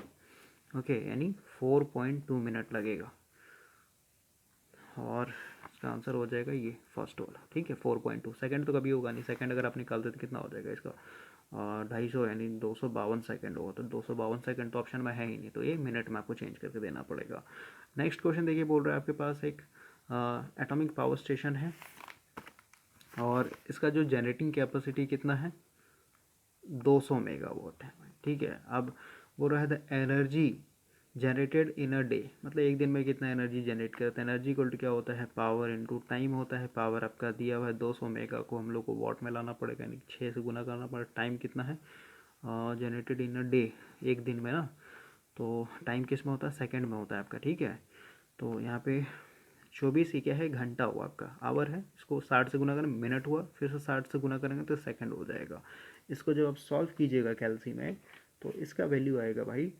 ओके, यानी 4.2 मिनट लगेगा, और इसका आंसर हो जाएगा ये फर्स्ट वाला, ठीक है। 4.2 सेकेंड तो कभी होगा नहीं, सेकेंड अगर आप निकालते तो कितना हो जाएगा इसका 250, यानी 252 सेकेंड होगा। तो 252 सेकेंड तो ऑप्शन में है ही नहीं, तो ये मिनट में आपको चेंज करके देना पड़ेगा। नेक्स्ट क्वेश्चन देखिए, बोल रहा है आपके पास एक एटॉमिक पावर स्टेशन है, और इसका जो जनरेटिंग कैपेसिटी कितना है, 200 मेगावाट है, ठीक है। अब वो रहा the energy generated in a day, मतलब एक दिन में कितना एनर्जी जनरेट करता है। एनर्जी इक्वल टू क्या होता है, पावर इनटू टाइम होता है। पावर आपका दिया हुआ है 200 मेगा, को हम लोग को वॉट में लाना पड़ेगा, यानी 6 से गुना करना पड़ेगा। टाइम कितना है जनरेटेड इन अ डे, एक दिन में ना, तो टाइम किस में होता है, सेकंड में होता है आपका, ठीक है। तो यहाँ पे 24 ये क्या है, घंटा हुआ आपका, आवर है, इसको 60 से गुना करें मिनट हुआ, फिर से 60 से गुना करेंगे तो सेकंड हो जाएगा। इसको जब आप सॉल्व कीजिएगा कैल्सी में तो इसका वैल्यू आएगा भाई,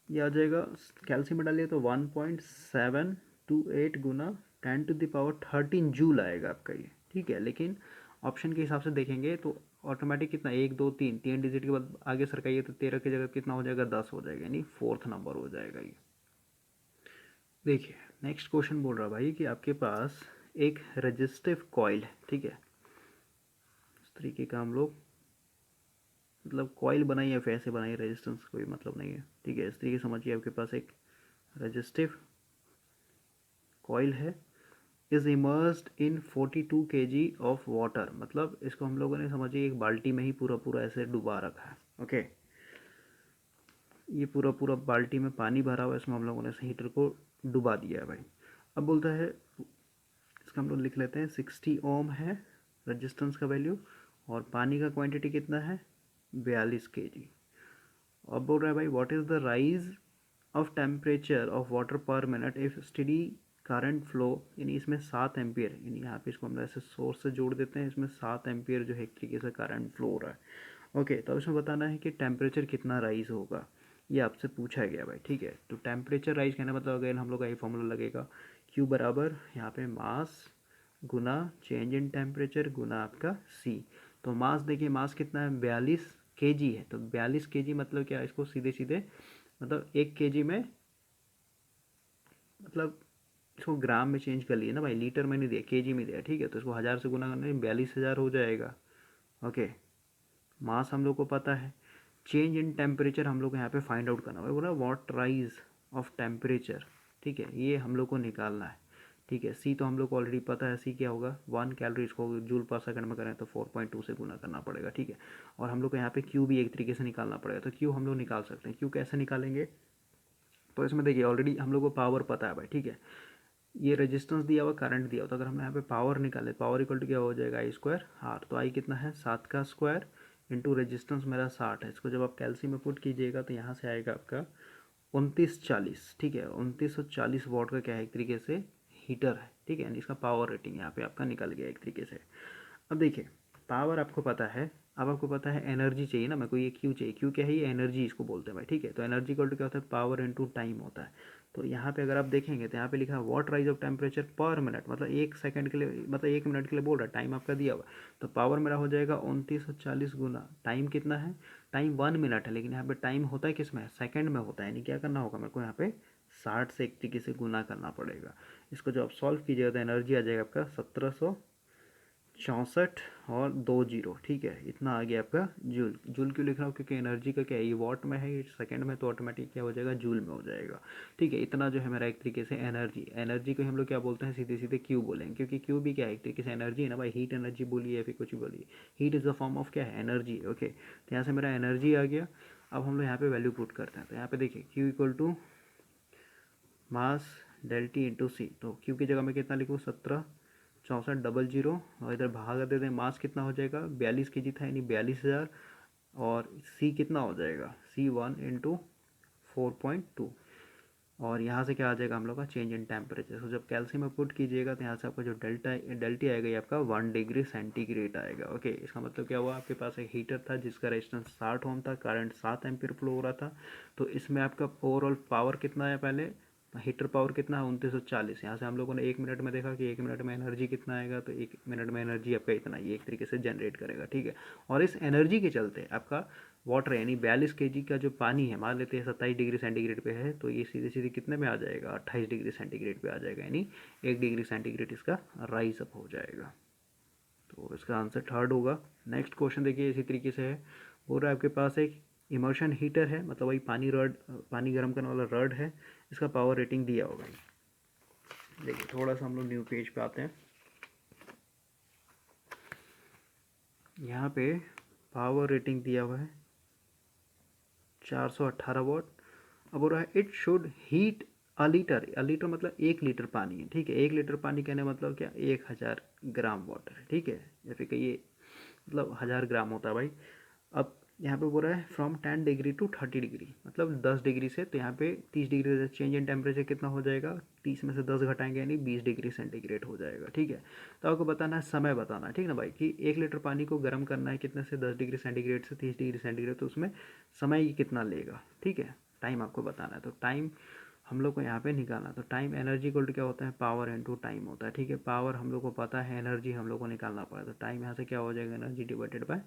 ये आ जाएगा, कैल्सी में डालिए तो 1.728 गुना 10⁻13 जूल आएगा आपका ये, ठीक है। लेकिन ऑप्शन के हिसाब से देखेंगे तो ऑटोमेटिक कितना, 1 2 3 डिजिट के बाद आगे सरकाइए तो 13 की जगह कितना हो जाएगा, 10 हो जाएगा, यानी फोर्थ नंबर हो जाएगा ये। देखिए नेक्स्ट क्वेश्चन बोल रहा भाई कि आपके पास एक रेजिस्टिव कॉइल है, ठीक है। इस तरीके का हम लोग मतलब कॉइल बनाई या फिर ऐसे बनाई, रेजिस्टेंस कोई मतलब नहीं है, ठीक है। इस तरीके समझिए आपके पास एक रेजिस्टिव कॉइल है, is immersed in 42 kg of water, मतलब इसको हम लोगों ने समझिए एक बाल्टी में ही पूरा पूरा ऐसे डुबा रखा है, ओके। ये पूरा पूरा बाल्टी में पानी भरा हुआ है, इसमें हम लोगों ने हीटर को डुबा दिया है भाई। अब बोलता है, इसका हम लोग लिख लेते हैं 60 ओम है रेजिस्टेंस का वैल्यू, और पानी का क्वांटिटी कितना है, 42 kg। अब बोल रहा है भाई what is the rise of temperature of water per minute if study current flow, यानी इसमें 7 एम्पियर, यानी यहाँ पे इसको हम ऐसे सोर्स से जोड़ देते हैं, इसमें 7 एम्पियर जो है एक तरीके से करंट फ्लो हो रहा है, ओके। तो अब इसमें बताना है कि टेम्परेचर कितना राइज होगा, ये आपसे पूछा गया भाई, ठीक है। तो टेम्परेचर राइज कहने मतलब अगेन हम लोग का ये फॉर्मूला लगेगा, Q बराबर यहाँ पे मास गुना चेंज इन टेम्परेचर गुना आपका C। तो मास देखिए, मास कितना है, 42 kg है, तो 42 kg मतलब क्या, इसको सीधे सीधे मतलब 1 kg में, मतलब इसको ग्राम में चेंज कर लिए ना भाई, लीटर में नहीं दिया, केजी में दिया, ठीक है। तो इसको 1000 से गुना करने में 42,000 हो जाएगा, ओके। मास हम लोग को पता है, चेंज इन टेम्परेचर हम लोग को यहाँ पे फाइंड आउट करना है, बोला व्हाट राइज ऑफ टेम्परेचर, ठीक है, ये हम लोग को निकालना है, ठीक है। सी तो हम लोग को ऑलरेडी पता है, सी क्या होगा 1 कैलोरी, इसको जूल पर सेकंड में करें तो 4.2 से गुना करना पड़ेगा, ठीक है। और हम लोग को यहाँ पे क्यू भी एक तरीके से निकालना पड़ेगा, तो क्यू हम लोग निकाल सकते हैं। क्यू कैसे निकालेंगे, तो इसमें देखिए ऑलरेडी हम लोग को पावर पता है भाई, ठीक है। ये रेजिस्टेंस दिया हुआ, करंट दिया हुआ, तो अगर हमने यहाँ पे पावर निकाले, पावर इक्वल टू क्या हो जाएगा, आई स्क्वायर आर। तो आई कितना है, 7 का स्क्वायर इंटू रेजिस्टेंस मेरा 60 है, इसको जब आप कैल्सी में पुट कीजिएगा तो यहाँ से आएगा आपका 2940, ठीक है। 2940 वाट का क्या है, एक तरीके से हीटर है, ठीक है, यानी इसका पावर रेटिंग यहाँ पे आपका निकल गया एक तरीके से। अब देखिए पावर आपको पता है, अब आपको पता है एनर्जी चाहिए ना, मेरे को ये क्यू चाहिए, क्यू क्या है, ये एनर्जी इसको बोलते हैं भाई, ठीक है। तो एनर्जी इक्वल टू क्या होता है, पावर इनटू टाइम होता है। तो यहाँ पे अगर आप देखेंगे तो यहाँ पे लिखा है व्हाट राइज ऑफ टेम्परेचर पर मिनट, मतलब 1 सेकंड के लिए, मतलब 1 मिनट के लिए बोल रहा है, टाइम आपका दिया हुआ। तो पावर मेरा हो जाएगा 2940 गुना टाइम कितना है, टाइम 1 मिनट है, लेकिन यहाँ पे टाइम होता है किस में, सेकंड में होता है, यानी क्या करना होगा मेरे को यहाँ पे 60 से एक तरीके से गुना करना पड़ेगा। इसको जब आप सॉल्व कीजिएगा तो एनर्जी आ जाएगा आपका 1764 और 2 जीरो, ठीक है, इतना आ गया आपका जूल। जूल क्यों लिख रहा हूँ, क्योंकि एनर्जी का क्या है, ये वॉट में है, ये सेकंड में, तो ऑटोमेटिक क्या हो जाएगा, जूल में हो जाएगा, ठीक है। इतना जो है मेरा एक तरीके से एनर्जी, एनर्जी को हम लोग क्या बोलते हैं, सीधे सीधे क्यू बोलेंगे, क्योंकि क्यू भी क्या है, एक तरीके से एनर्जी है ना भाई, हीट एनर्जी बोलिए या फिर कुछ भी बोलिए, heat is the form of क्या है, एनर्जी, ओके। तो यहाँ से मेरा एनर्जी आ गया। अब हम लोग यहाँ पे वैल्यू पुट करते हैं, तो यहाँ पे देखिए Q equal to mass delta into C, तो क्यू की जगह मैं कितना लिखूँ, 1764 और इधर भागा दे दें, मास कितना हो जाएगा, 42 kg था, यानी 42,000, और सी कितना हो जाएगा, C1 × 4.2, और यहाँ से क्या आ जाएगा हम लोग का चेंज इन टेम्परेचर। तो जब कैल्शियम में पुट कीजिएगा तो यहाँ से आपका जो डेल्टी आएगा ये आपका 1 डिग्री सेंटीग्रेड आएगा, ओके। इसका मतलब क्या हुआ, आपके पास एक हीटर था जिसका रेजिस्टेंस 60 ओम था, करंट 7 एम्पीयर फ्लो हो रहा था, तो इसमें आपका ओवरऑल पावर कितना है, पहले हीटर पावर कितना है 2940। यहाँ से हम लोगों ने 1 मिनट में देखा कि 1 मिनट में एनर्जी कितना आएगा, तो 1 मिनट में एनर्जी आपका इतना, ये एक तरीके से जनरेट करेगा, ठीक है। और इस एनर्जी के चलते आपका वाटर यानी 42 kg का जो पानी है, मान लेते हैं 27 डिग्री सेंटीग्रेड पे है, तो ये सीधे सीधे कितने में आ जाएगा, 28 डिग्री सेंटीग्रेड पे आ जाएगा, यानी 1 डिग्री सेंटीग्रेड इसका राइज अप हो जाएगा। तो इसका आंसर थर्ड होगा। नेक्स्ट क्वेश्चन देखिए इसी तरीके से है, बोल रहा है आपके पास एक इमर्शन हीटर है, मतलब वही पानी गर्म करने वाला रड है, इसका पावर रेटिंग दिया होगा। देखिए थोड़ा सा हम लोग न्यू पेज पे आते हैं, यहाँ पे पावर रेटिंग दिया हुआ है 418 वाट। अब हो रहा है it should heat a litre मतलब 1 लीटर पानी है, ठीक है। 1 लीटर पानी कहने मतलब क्या, 1000 ग्राम वाटर है, ठीक है, या फिर कहिए मतलब 1000 ग्राम होता है भाई। अब यहाँ पे बोल रहा है फ्रॉम 10 डिग्री टू 30 डिग्री, मतलब 10 डिग्री से, तो यहाँ पे 30 डिग्री से चेंज इन टेम्परेचर कितना हो जाएगा, 30 में से 10 घटाएंगे यानी 20 डिग्री सेंटीग्रेड हो जाएगा। ठीक है, तो आपको बताना है समय बताना है, ठीक ना भाई, कि 1 लीटर पानी को गर्म करना है कितने से, 10 डिग्री सेंटीग्रेड से 30 डिग्री सेंटीग्रेड, तो उसमें समय कितना लेगा। ठीक है, टाइम आपको बताना है, तो टाइम हम लोग को यहाँ पे निकालना। तो टाइम एनर्जी इक्वल टू क्या होता है, पावर इनटू टाइम होता है। ठीक है, पावर हम लोग को पता है, एनर्जी हम लोग को निकालना पड़ा, तो टाइम यहाँ से क्या हो जाएगा, एनर्जी डिवाइडेड बाय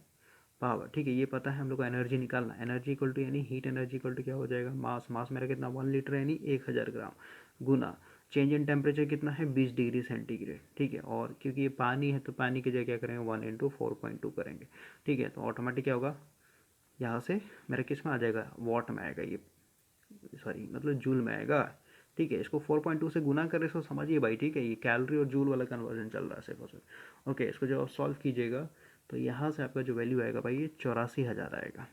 पावर। ठीक है, ये पता है हम लोग को एनर्जी निकालना, एनर्जी इक्वल टू यानी हीट एनर्जी इक्वल टू क्या हो जाएगा, मास, मास मेरा कितना 1 लीटर यानी 1000 ग्राम, गुना चेंज इन टेम्परेचर कितना है 20 डिग्री सेंटीग्रेड। ठीक है, और क्योंकि ये पानी है तो पानी की जगह क्या करेंगे 1 × 4.2 करेंगे। ठीक है, तो ऑटोमेटिक क्या होगा, यहाँ से मेरा किस में आ जाएगा, वॉट में आएगा ये, सॉरी मतलब जूल में आएगा। ठीक है, इसको 4.2 से गुना करें तो समझिए भाई। ठीक है, ये कैलोरी और जूल वाला कन्वर्जन चल रहा है सिर्फ और सिर्फ। ओके, इसको जब आप सॉल्व कीजिएगा तो यहाँ से आपका जो वैल्यू आएगा भाई, ये 84,000 आएगा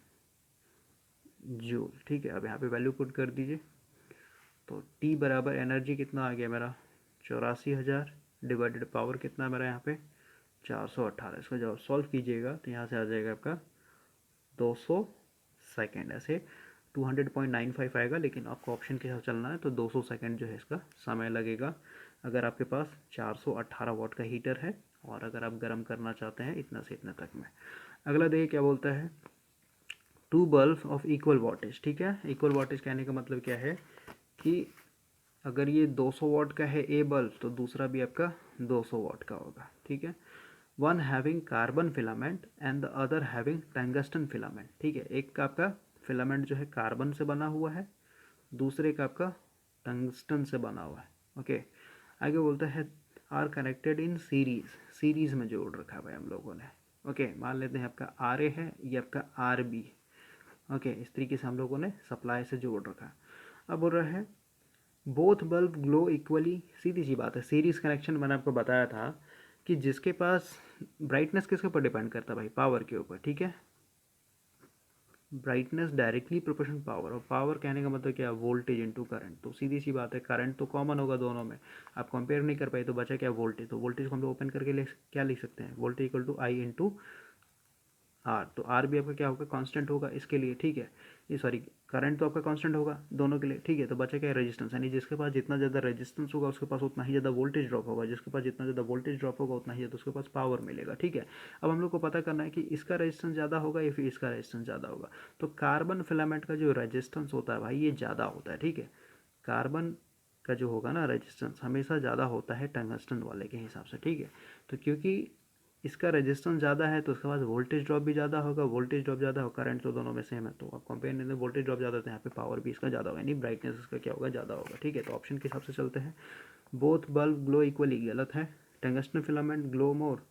जूल। ठीक है, अब यहाँ पे वैल्यू पुट कर दीजिए, तो टी बराबर एनर्जी कितना आ गया मेरा 84,000 डिवाइडेड पावर कितना है मेरा यहाँ पे 418। इसको जब आप सॉल्व कीजिएगा तो यहाँ से आ जाएगा आपका 200 सेकेंड, ऐसे 200.95 आएगा, लेकिन आपको ऑप्शन के साथ चलना है तो 200 सेकेंड जो है इसका समय लगेगा, अगर आपके पास 418 वाट का हीटर है और अगर आप गर्म करना चाहते हैं इतना से इतना तक में। अगला देखिए क्या बोलता है, 2 बल्ब ऑफ इक्वल वाटेज। ठीक है, इक्वल वाटेज कहने का मतलब क्या है कि अगर ये 200 वाट का है ए बल्ब तो दूसरा भी आपका 200 वाट का होगा। ठीक है, one having carbon filament and the other having tungsten filament. ठीक है, एक का आपका फिलामेंट जो है कार्बन से बना हुआ है, दूसरे का आपका टंगस्टन से बना हुआ है। ओके, आगे बोलता है R connected in series, series में जोड़ रखा है भाई हम लोगों ने। ओके, मान लेते हैं आपका आर ए है, ये आपका आर बी। ओके, इस तरीके से हम लोगों ने सप्लाई से जोड़ रखा है। अब बोल रहा है बोथ बल्ब ग्लो इक्वली, सीधी सी बात है, सीरीज कनेक्शन मैंने आपको बताया था कि जिसके पास ब्राइटनेस किसके ऊपर डिपेंड करता है भाई, पावर के ऊपर। ठीक है, ब्राइटनेस डायरेक्टली प्रोपोर्शनल पावर, और पावर कहने का मतलब क्या है, वोल्टेज इनटू करंट। तो सीधी सी बात है, करंट तो कॉमन होगा दोनों में, आप कंपेयर नहीं कर पाए तो बचा क्या, वोल्टेज। तो वोल्टेज को हम लोग ओपन करके क्या लिख सकते हैं, voltage equal to I into R. तो आर भी आपका क्या होगा, कांस्टेंट होगा इसके लिए। ठीक है, ये सॉरी करंट तो आपका कांस्टेंट होगा दोनों के लिए। ठीक है, तो बचा क्या है, रेजिस्टेंस, यानी जिसके पास जितना ज़्यादा रेजिस्टेंस होगा उसके पास उतना ही ज़्यादा वोल्टेज ड्रॉप होगा, जिसके पास जितना ज़्यादा वोल्टेज ड्रॉप होगा उतना ही ज़्यादा उसके पास पावर मिलेगा। ठीक है, अब हम लोग को पता करना है कि इसका रेजिस्टेंस ज़्यादा होगा या फिर इसका रेजिस्टेंस ज़्यादा होगा। तो कार्बन फिलामेंट का जो रेजिस्टेंस होता है भाई ये ज़्यादा होता है। ठीक है, कार्बन का जो होगा ना रेजिस्टेंस हमेशा ज़्यादा होता है टंगस्टन वाले के हिसाब से। ठीक है, तो क्योंकि इसका रेजिस्टेंस ज़्यादा है तो उसके बाद वोल्टेज ड्रॉप भी ज़्यादा होगा, वोल्टेज ड्रॉप ज़्यादा होगा, करंट तो दोनों में सेम है, तो आप कंपेयर नहीं, वोल्टेज ड्रॉप ज़्यादा होता है यहाँ पे पावर भी इसका ज़्यादा होगा, यानी ब्राइटनेस इसका क्या होगा, ज़्यादा होगा। ठीक है, तो ऑप्शन के हिसाब से चलते हैं, बोथ बल्ब ग्लो इक्वली गलत है, टंगस्टन फिलामेंट ग्लो मोर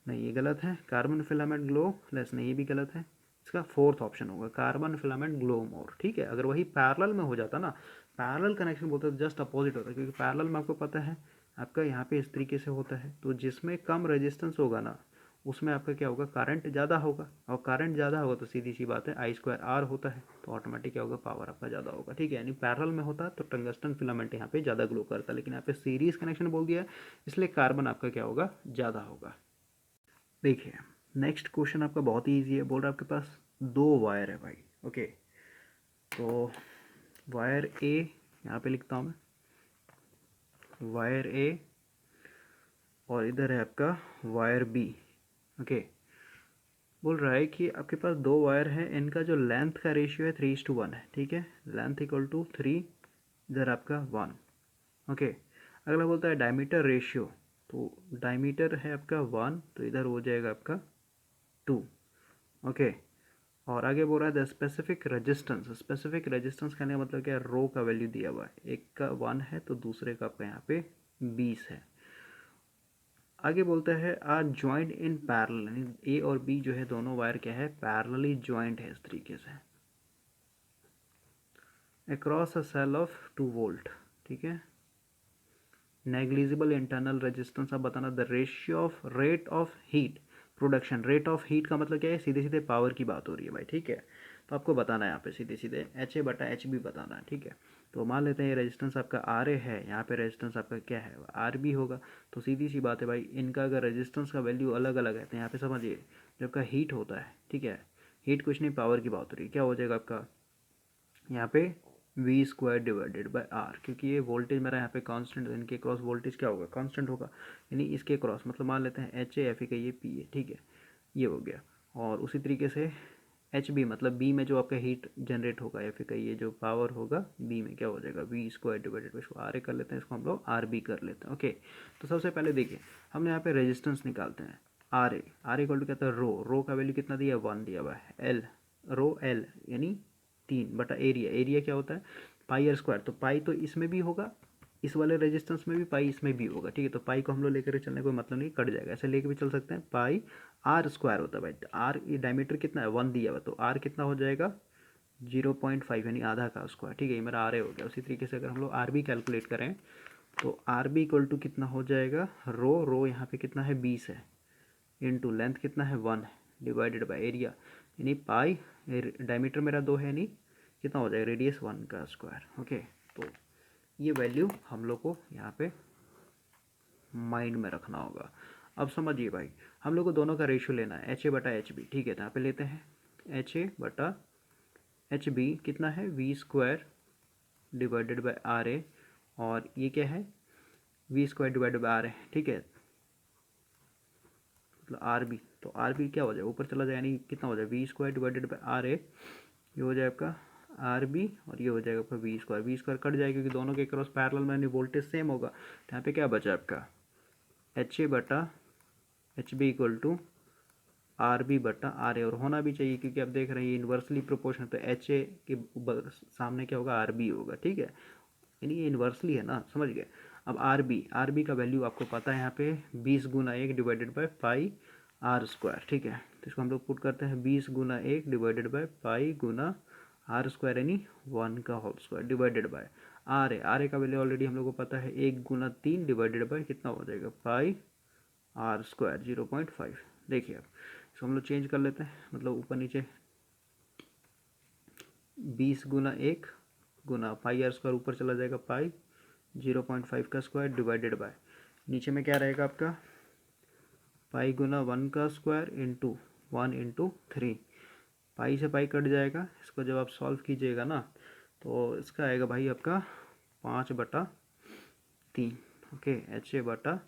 नहीं ये गलत है, कार्बन फिलामेंट ग्लो लेस नहीं ये भी गलत है, इसका फोर्थ ऑप्शन होगा कार्बन फिलामेंट ग्लो मोर। ठीक है, अगर वही पैरेलल में हो जाता ना, पैरेलल कनेक्शन बोलते हैं जस्ट अपोजिट होता है, क्योंकि पैरेलल में आपको पता है आपका यहाँ पे इस तरीके से होता है, तो जिसमें कम रेजिस्टेंस होगा ना उसमें आपका क्या होगा, करंट ज़्यादा होगा, और करंट ज़्यादा होगा तो सीधी सी बात है I²R होता है, तो ऑटोमेटिक क्या होगा, पावर आपका ज़्यादा होगा। ठीक है, यानी पैरेलल में होता है तो टंगस्टन फिलामेंट यहाँ पे ज़्यादा ग्लो करता है, लेकिन यहाँ पे सीरीज कनेक्शन बोल दिया है इसलिए कार्बन आपका क्या होगा, ज़्यादा होगा। देखिए नेक्स्ट क्वेश्चन आपका बहुत ही ईजी है, बोल रहा है आपके पास 2 वायर है भाई। ओके, तो वायर ए यहाँ पे लिखता हूँ मैं, वायर ए और इधर है आपका वायर बी। ओके, बोल रहा है कि आपके पास 2 वायर है, इनका जो लेंथ का रेशियो है 3:1 है। ठीक है, लेंथ इक्वल टू 3, इधर आपका 1। ओके, अगला बोलता है डायमीटर रेशियो, तो डायमीटर है आपका 1 तो इधर हो जाएगा आपका 2। ओके, और आगे बोल रहा है the specific resistance, specific resistance कहने का मतलब क्या है, रो का वैल्यू दिया हुआ है, एक का 1 है तो दूसरे का आपका यहाँ पे 20 है। आगे बोलता है आर ज्वाइंट इन पैरेलल, यानी ए और बी जो है दोनों वायर क्या है, पैरेलली ज्वाइंट है इस तरीके से across a cell of 2 volt. ठीक है, नेग्लिजिबल इंटरनल रेजिस्टेंस, आप बताना the ratio of rate of heat production, rate of heat का मतलब क्या है, सीधे सीधे पावर की बात हो रही है भाई। ठीक है, तो आपको बताना है यहाँ पे सीधे सीधे HA/HB बताना है। ठीक है, तो मान लेते हैं ये रेजिस्टेंस आपका RA है, यहाँ पे रेजिस्टेंस आपका क्या है, RB होगा, तो सीधी सी बात है भाई इनका अगर रेजिस्टेंस का वैल्यू अलग अलग है तो यहाँ पे समझिए जब का हीट होता है, ठीक है, हीट कुछ नहीं, पावर की बात हो रही है। क्या हो जाएगा आपका यहाँ पे V square divided by R, क्योंकि ये वोल्टेज मेरा यहाँ पे कांस्टेंट है, इनके क्रॉस वोल्टेज क्या होगा, कांस्टेंट होगा। यानी इसके क्रॉस मतलब मान लेते हैं एच ए, एफ ए का ये पी है, ठीक है, ये हो गया। और उसी तरीके से एच बी मतलब बी में जो आपका हीट जनरेट होगा, एफ ए का ये जो पावर होगा बी में, क्या हो जाएगा वी स्क्वायर डिवाइडेड बाई, इसको आर ए कर लेते हैं, इसको हम लोग आर बी कर लेते हैं। ओके, तो सबसे पहले देखिए हमने यहाँ पे रेजिस्टेंस निकालते हैं। आर ए इक्वल टू क्या था, रो का वैल्यू कितना दिया, 1 दिया हुआ है। एल, रो एल यानी 3 बटा एरिया, एरिया क्या होता है पाई आर स्क्वायर, तो पाई तो इसमें भी होगा, इस वाले रेजिस्टेंस में भी, पाई इसमें भी होगा, ठीक है। तो पाई को हम लोग लेकर चलने कोई मतलब नहीं, कट जाएगा, ऐसे लेके भी चल सकते हैं। पाई आर स्क्वायर होता है भाई, आर ये डायमीटर कितना है 1 दिया हुआ, तो आर कितना हो जाएगा 0.5 यानी आधा का स्क्वायर, ठीक है, ये मेरा आर ए हो गया। उसी तरीके से अगर हम लोग आर बी कैलकुलेट करें तो आर बी इक्वल टू कितना हो जाएगा, रो यहाँ पे कितना है 20 है, इनटू लेंथ कितना है 1 है, डिवाइडेड बाय एरिया यानी पाई, डायमीटर मेरा 2 है, यानी कितना हो जाएगा रेडियस 1 का स्क्वायर। ओके, तो ये वैल्यू हम लोग को यहाँ पे माइंड में रखना होगा। अब समझिए भाई, हम लोग को दोनों का रेशियो लेना है, एच ए बटा एच बी, ठीक है। तो यहाँ पे लेते हैं एच ए बटा एच बी कितना है V square divided by R A, और ये क्या है V square divided by R A, ठीक है, मतलब आर बी। तो आर बी क्या हो जाए, ऊपर चला जाए, यानी कितना हो जाए V square divided by R A, ये हो जाए आपका आर बी, और ये हो जाएगा आपका वी स्क्वायर कट जाएगा क्योंकि दोनों के क्रॉस पैरेलल में वोल्टेज सेम होगा। तो यहाँ पे क्या बचा आपका एच ए बटा H B equal to R B बटा आर ए, और होना भी चाहिए क्योंकि आप देख रहे हैं इन्वर्सली प्रोपोर्शनल, तो एच ए के सामने क्या होगा आर बी होगा, ठीक है, यानी ये इन्वर्सली है ना, समझ गए। अब आर बी का वैल्यू आपको पता है यहाँ पे 20 गुना 1 divided by pi R square, ठीक है। तो इसको हम लोग पुट करते हैं 20 गुना 1 डिवाइडेड बाय पाई गुना आर स्क्वायर यानी 1 का whole square divided by R A का वैल्यू ऑलरेडी हम लोग को पता है 1 गुना 3 डिवाइडेड बाय कितना हो जाएगा पाई आर स्क्वायर 0.5। देखिए अब इसको हम लोग चेंज कर लेते हैं, मतलब ऊपर नीचे 20 गुना 1 गुना पाई आर स्क्वायर, ऊपर चला जाएगा पाई 0.5 का स्क्वायर डिवाइडेड बाय, नीचे में क्या रहेगा आपका पाई गुना 1 का स्क्वायर इंटू 1 इंटू 3, पाई से पाई कट जाएगा। इसको जब आप सॉल्व कीजिएगा ना तो इसका आएगा भाई आपका 5/3। ओके, एच ए बटा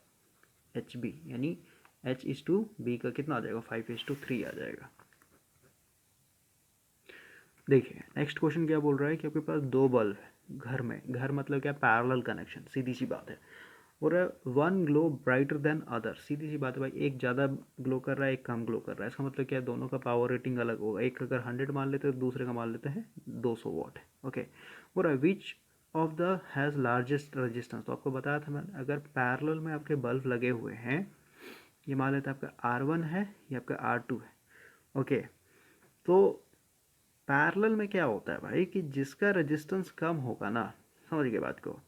एच बी यानी एच इज टू बी का कितना आ जाएगा 5:3 आ जाएगा। देखिए नेक्स्ट क्वेश्चन क्या बोल रहा है कि आपके पास 2 बल्ब है घर में, घर मतलब क्या पैरेलल कनेक्शन, सीधी सी बात है। और one glow brighter than other, सीधी सी बात है भाई, एक ज़्यादा ग्लो कर रहा है एक कम ग्लो कर रहा है, इसका मतलब क्या है दोनों का पावर रेटिंग अलग होगा, एक अगर 100 मान लेते हैं तो दूसरे का मान लेते हैं 200 वाट है। ओके, बोल रहा है which of the has largest resistance, तो आपको बताया था मैंने अगर पैरेलल में आपके बल्ब लगे हुए हैं, ये मान लेते हैं आपका R1 है, ये आपका R2 है। ओके, तो पैरेलल में क्या होता है भाई कि जिसका रेजिस्टेंस कम होगा ना, समझ गए बात को,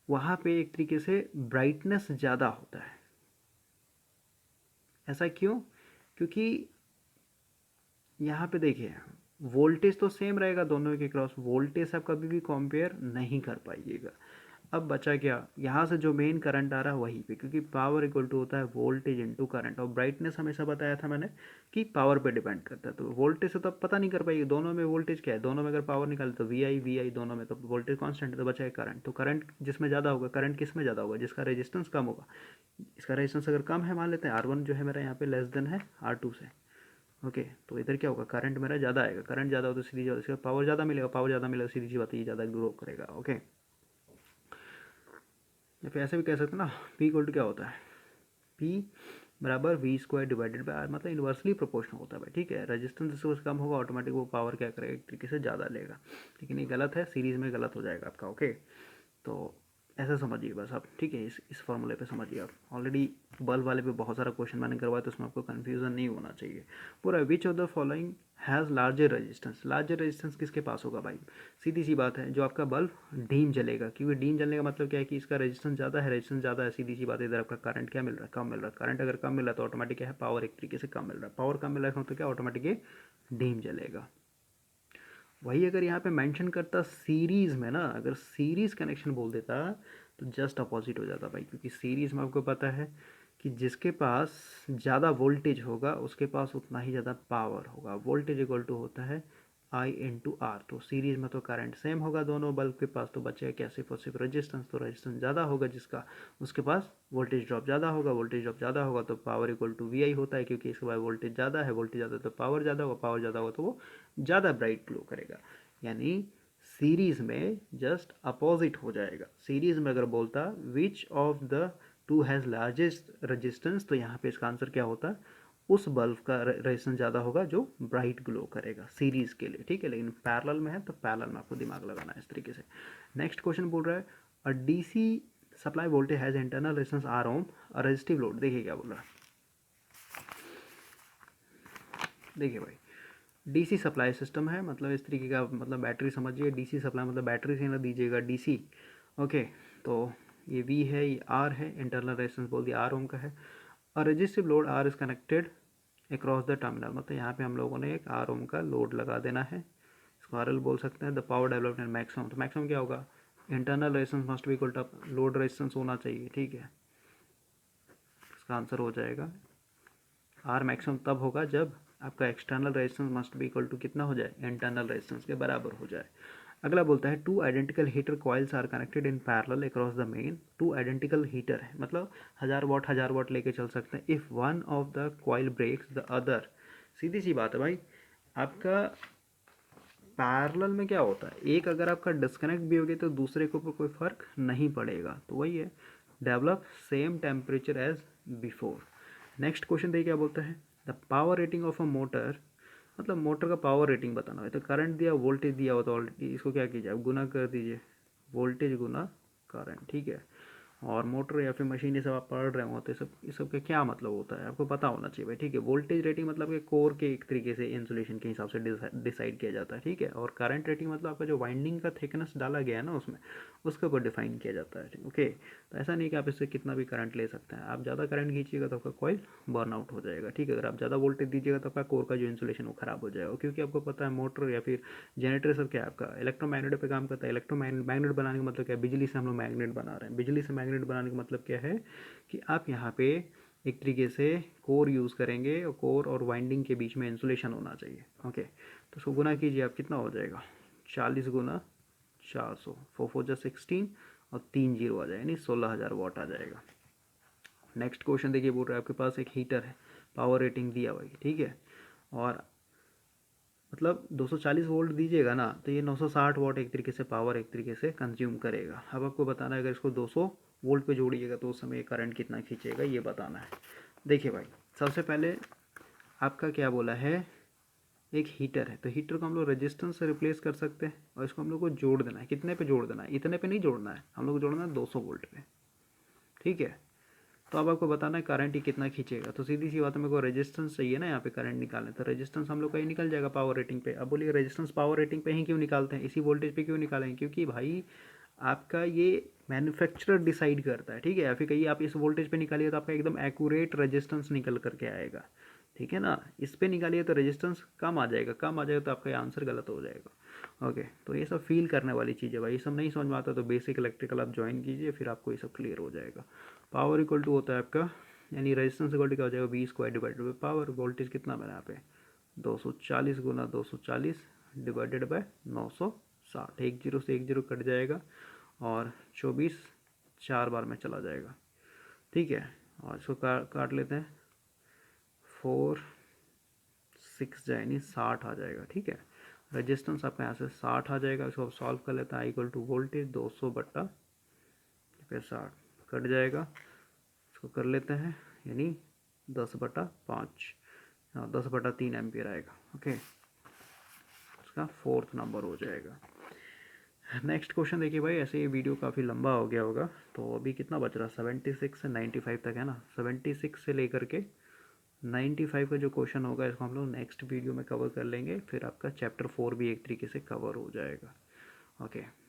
वहाँ पे एक तरीके से ब्राइटनेस ज़्यादा होता है। ऐसा क्यों, क्योंकि यहाँ पे देखिए वोल्टेज तो सेम रहेगा दोनों के क्रॉस, वोल्टेज आप कभी भी कंपेयर नहीं कर पाइएगा। अब बचा क्या, यहाँ से जो मेन करंट आ रहा है वहीं पे, क्योंकि पावर इक्वल टू होता है वोल्टेज इनटू करंट, और ब्राइटनेस हमेशा बताया था मैंने कि पावर पे डिपेंड करता है। तो वोल्टेज से तो आप पता नहीं कर पाइए दोनों में वोल्टेज क्या है, दोनों में अगर पावर निकाले तो वी आई दोनों में, तो वोल्टेज कॉन्स्टेंट है, तो बचा है करंट। तो करंट जिसमें ज़्यादा होगा, करंट किस में ज़्यादा होगा, जिसका रेजिस्टेंस कम होगा। इसका रेजिस्टेंस अगर कम है, मान लेते हैं R1 जो है मेरा यहाँ पे लेस देन है R2 से। ओके, तो इधर क्या होगा करंट मेरा ज़्यादा आएगा, करंट ज़्यादा हो तो सीधी इसका पावर ज़्यादा मिलेगा, पावर ज़्यादा मिलेगा सीधी सी बात है, ये ज़्यादा ग्रो करेगा। ओके, या फिर ऐसे भी कह सकते हैं ना, P इक्वल टू क्या होता है, P बराबर V square divided by R, मतलब इन्वर्सली प्रोपोर्शनल होता है भाई, ठीक है। रेजिस्टेंस जिससे कम होगा ऑटोमेटिक वो पावर क्या करेगा एक तरीके से ज़्यादा लेगा, लेकिन ये गलत है, सीरीज़ में गलत हो जाएगा आपका। ओके, तो ऐसा समझिए बस आप, ठीक है, इस फॉर्मूले पे समझिए आप। ऑलरेडी बल्ब वाले पे बहुत सारा क्वेश्चन मैंने करवाया तो उसमें आपको कन्फ्यूजन नहीं होना चाहिए। पूरा which of the following has larger resistance किसके पास होगा भाई, सीधी सी बात है जो आपका बल्ब डीम जलेगा, क्योंकि डीम जलने का मतलब क्या है कि इसका रेजिस्टेंस ज़्यादा है, सीधी सी बात है। इधर आपका करंट क्या मिल रहा है, कम मिल रहा है, करंट अगर कम मिल रहा है तो ऑटोमेटिक क्या है पावर एक तरीके से कम मिल रहा है, पावर कम मिल रहा है तो क्या ऑटोमेटिक ये डीम जलेगा। वही अगर यहाँ पे मेंशन करता सीरीज़ में ना, अगर सीरीज़ कनेक्शन बोल देता तो जस्ट अपोजिट हो जाता भाई, क्योंकि सीरीज़ में आपको पता है कि जिसके पास ज़्यादा वोल्टेज होगा उसके पास उतना ही ज़्यादा पावर होगा। वोल्टेज इक्वल टू होता है I इंटू आर। तो सीरीज़ में तो करंट सेम होगा दोनों बल्ब के पास, तो बचेगा क्या, सिर्फ और सिर्फ रेजिस्टेंस। तो रेजिस्टेंस ज़्यादा होगा जिसका, उसके पास वोल्टेज ड्रॉप ज़्यादा होगा। वोल्टेज ड्रॉप ज़्यादा होगा तो पावर इक्वल टू VI होता है, क्योंकि इसके पास वोल्टेज ज़्यादा है, वोल्टेज ज़्यादा तो पावर ज़्यादा होगा, पावर ज़्यादा होगा तो वो ज़्यादा ब्राइट ग्लो करेगा। यानी सीरीज़ में जस्ट अपोजिट हो जाएगा। सीरीज़ में अगर बोलता which of the two has largest resistance, तो यहाँ पे इसका आंसर क्या होता, उस बल्ब का रेजिस्टेंस ज़्यादा होगा जो ब्राइट ग्लो करेगा सीरीज़ के लिए, ठीक है। लेकिन पैरेलल में है तो पैरेलल में आपको दिमाग लगाना है इस तरीके से। नेक्स्ट क्वेश्चन बोल रहा है a DC supply voltage has internal resistance R ohm a resistive load. देखिए क्या बोल रहा है, देखिए भाई डीसी सप्लाई सिस्टम है, मतलब इस तरीके का, मतलब बैटरी समझिए। डीसी सप्लाई मतलब बैटरी से ना दीजिएगा डीसी, ओके। तो ये वी है, ये आर है, इंटरनल रेजिस्टेंस बोल दिया आर ओम का है। और resistive load R is connected across the terminal, मतलब यहाँ पे हम लोगों ने एक आर ओम का लोड लगा देना है, इसको आर एल बोल सकते हैं। द पावर डेवलपमेंट मैक्सिमम, तो मैक्सिमम क्या होगा, internal resistance must be equal to load resistance होना चाहिए, ठीक है। इसका आंसर हो जाएगा आर मैक्सिमम तब होगा जब आपका external resistance must be equal to कितना हो जाए, इंटरनल रेजिस्टेंस के बराबर हो जाए। अगला बोलता है two identical heater coils are connected in parallel across the main. Two identical heater है, मतलब 1000 वाट लेके चल सकते हैं। If one of the coil breaks the other, सीधी सी बात है भाई, आपका पैरेलल में क्या होता है, एक अगर आपका डिस्कनेक्ट भी हो गया तो दूसरे के ऊपर कोई फर्क नहीं पड़ेगा। तो वही है, develop same temperature as before. Next question देखिए क्या बोलता है, the power rating of a motor, मतलब मोटर का पावर रेटिंग बताना है। तो करंट दिया, वोल्टेज दिया हो तो ऑलरेडी इसको क्या कीजिए, आप गुना कर दीजिए, वोल्टेज गुना करंट, ठीक है। और मोटर या फिर मशीन ये सब आप पढ़ रहे हो तो ये सब का क्या मतलब होता है आपको पता होना चाहिए भाई, ठीक है। वोल्टेज रेटिंग मतलब कि कोर के एक तरीके से इंसुलेशन के हिसाब से डिसाइड किया जाता है, ठीक है। और करंट रेटिंग मतलब आपका जो वाइंडिंग का थिकनेस डाला गया है ना उसमें, उसके ऊपर डिफाइन किया जाता है, ओके। तो ऐसा नहीं कि आप इससे कितना भी करंट ले सकते हैं। आप ज़्यादा करंट खींचिएगा तो आपका कॉइल बर्न आउट हो जाएगा, ठीक है। अगर आप ज़्यादा वोल्टेज दीजिएगा तो आपका कोर का जो इंसुलेशन वो खराब हो जाएगा, क्योंकि आपको पता है मोटर या फिर जनरेटर सब क्या है, आपका इलेक्ट्रोमैग्नेट पे काम करता है। इलेक्ट्रोमैग्नेट बनाने का मतलब क्या है, बिजली से हम लोग मैग्नेट बना रहे हैं। बिजली से मैग्नेट बनाने का मतलब क्या है कि आप यहाँ पे एक तरीके से कोर यूज़ करेंगे और कोर और वाइंडिंग के बीच में इंसुलेशन होना चाहिए, ओके। तो उसको गुना कीजिए, आप कितना हो जाएगा, 40 गुना 400, 4×4 = 16 और 3 जीरो आ जाएगा, यानी 16,000 वाट आ जाएगा। नेक्स्ट क्वेश्चन देखिए, बोल रहा है आपके पास एक हीटर है, पावर रेटिंग दिया हुआ है, ठीक है। और मतलब 240 वोल्ट दीजिएगा ना तो ये 960 वाट एक तरीके से पावर एक तरीके से कंज्यूम करेगा। अब आपको बताना है अगर इसको 200 वोल्ट पे जोड़िएगा तो उस समय करंट कितना खींचेगा, ये बताना है। देखिए भाई, सबसे पहले आपका क्या बोला है, एक हीटर है, तो हीटर को हम लोग रेजिस्टेंस से रिप्लेस कर सकते हैं और इसको हम लोग को जोड़ देना है। कितने पे जोड़ देना है, इतने पे नहीं जोड़ना है, हम लोग को जोड़ना है 200 वोल्ट पे, ठीक है। तो अब आपको बताना है करंट ही कितना खींचेगा। तो सीधी सी बात है, मेरे को रेजिस्टेंस चाहिए ना यहाँ पे करंट निकालने, तो रेजिस्टेंस हम लोग का ही निकल जाएगा पावर रेटिंग पे। अब बोलिए रेजिस्टेंस पावर रेटिंग पे ही क्यों निकालते हैं, इसी वोल्टेज पे क्यों निकालेंगे, क्योंकि भाई आपका ये मैन्युफैक्चरर डिसाइड करता है, ठीक है। या फिर कहीं आप इस वोल्टेज पे निकालिए तो आपका एकदम एक्यूरेट रेजिस्टेंस निकल करके आएगा, ठीक है ना। इस पे निकालिए तो रेजिस्टेंस कम आ जाएगा, कम आ जाएगा तो आपका आंसर गलत हो जाएगा, ओके। तो ये सब फील करने वाली चीज़ है भाई, ये सब नहीं समझ में आता तो बेसिक इलेक्ट्रिकल आप ज्वाइन कीजिए, फिर आपको ये सब क्लियर हो जाएगा। पावर इक्वल टू होता है आपका, यानी रेजिस्टेंस इक्वल टू क्या हो जाएगा, V² divided by power. Voltage कितना बना यहाँ पे, 240 गुना 240 डिवाइडेड बाय 960, एक जीरो से एक जीरो कट जाएगा और 24 4 बार में चला जाएगा, ठीक है। और इसको काट लेते हैं, 4 6 जाए, यानी 60 आ जाएगा, ठीक है। रेजिस्टेंस आपका यहाँ से 60 आ जाएगा। इसको सॉल्व कर लेते हैं, इक्वल टू वोल्टेज 200 बट्टा फिर 60 कट जाएगा, इसको कर लेते हैं, यानी 10/5, हाँ 10/3 एम्पियर आएगा, ओके। इसका 4th नंबर हो जाएगा। नेक्स्ट क्वेश्चन देखिए भाई, ऐसे ये वीडियो काफ़ी लंबा हो गया होगा, तो अभी कितना बच रहा है, 76 से 95 तक है ना। 76 से लेकर के 95 का जो क्वेश्चन होगा इसको हम लोग नेक्स्ट वीडियो में कवर कर लेंगे, फिर आपका चैप्टर 4 भी एक तरीके से कवर हो जाएगा, ओके।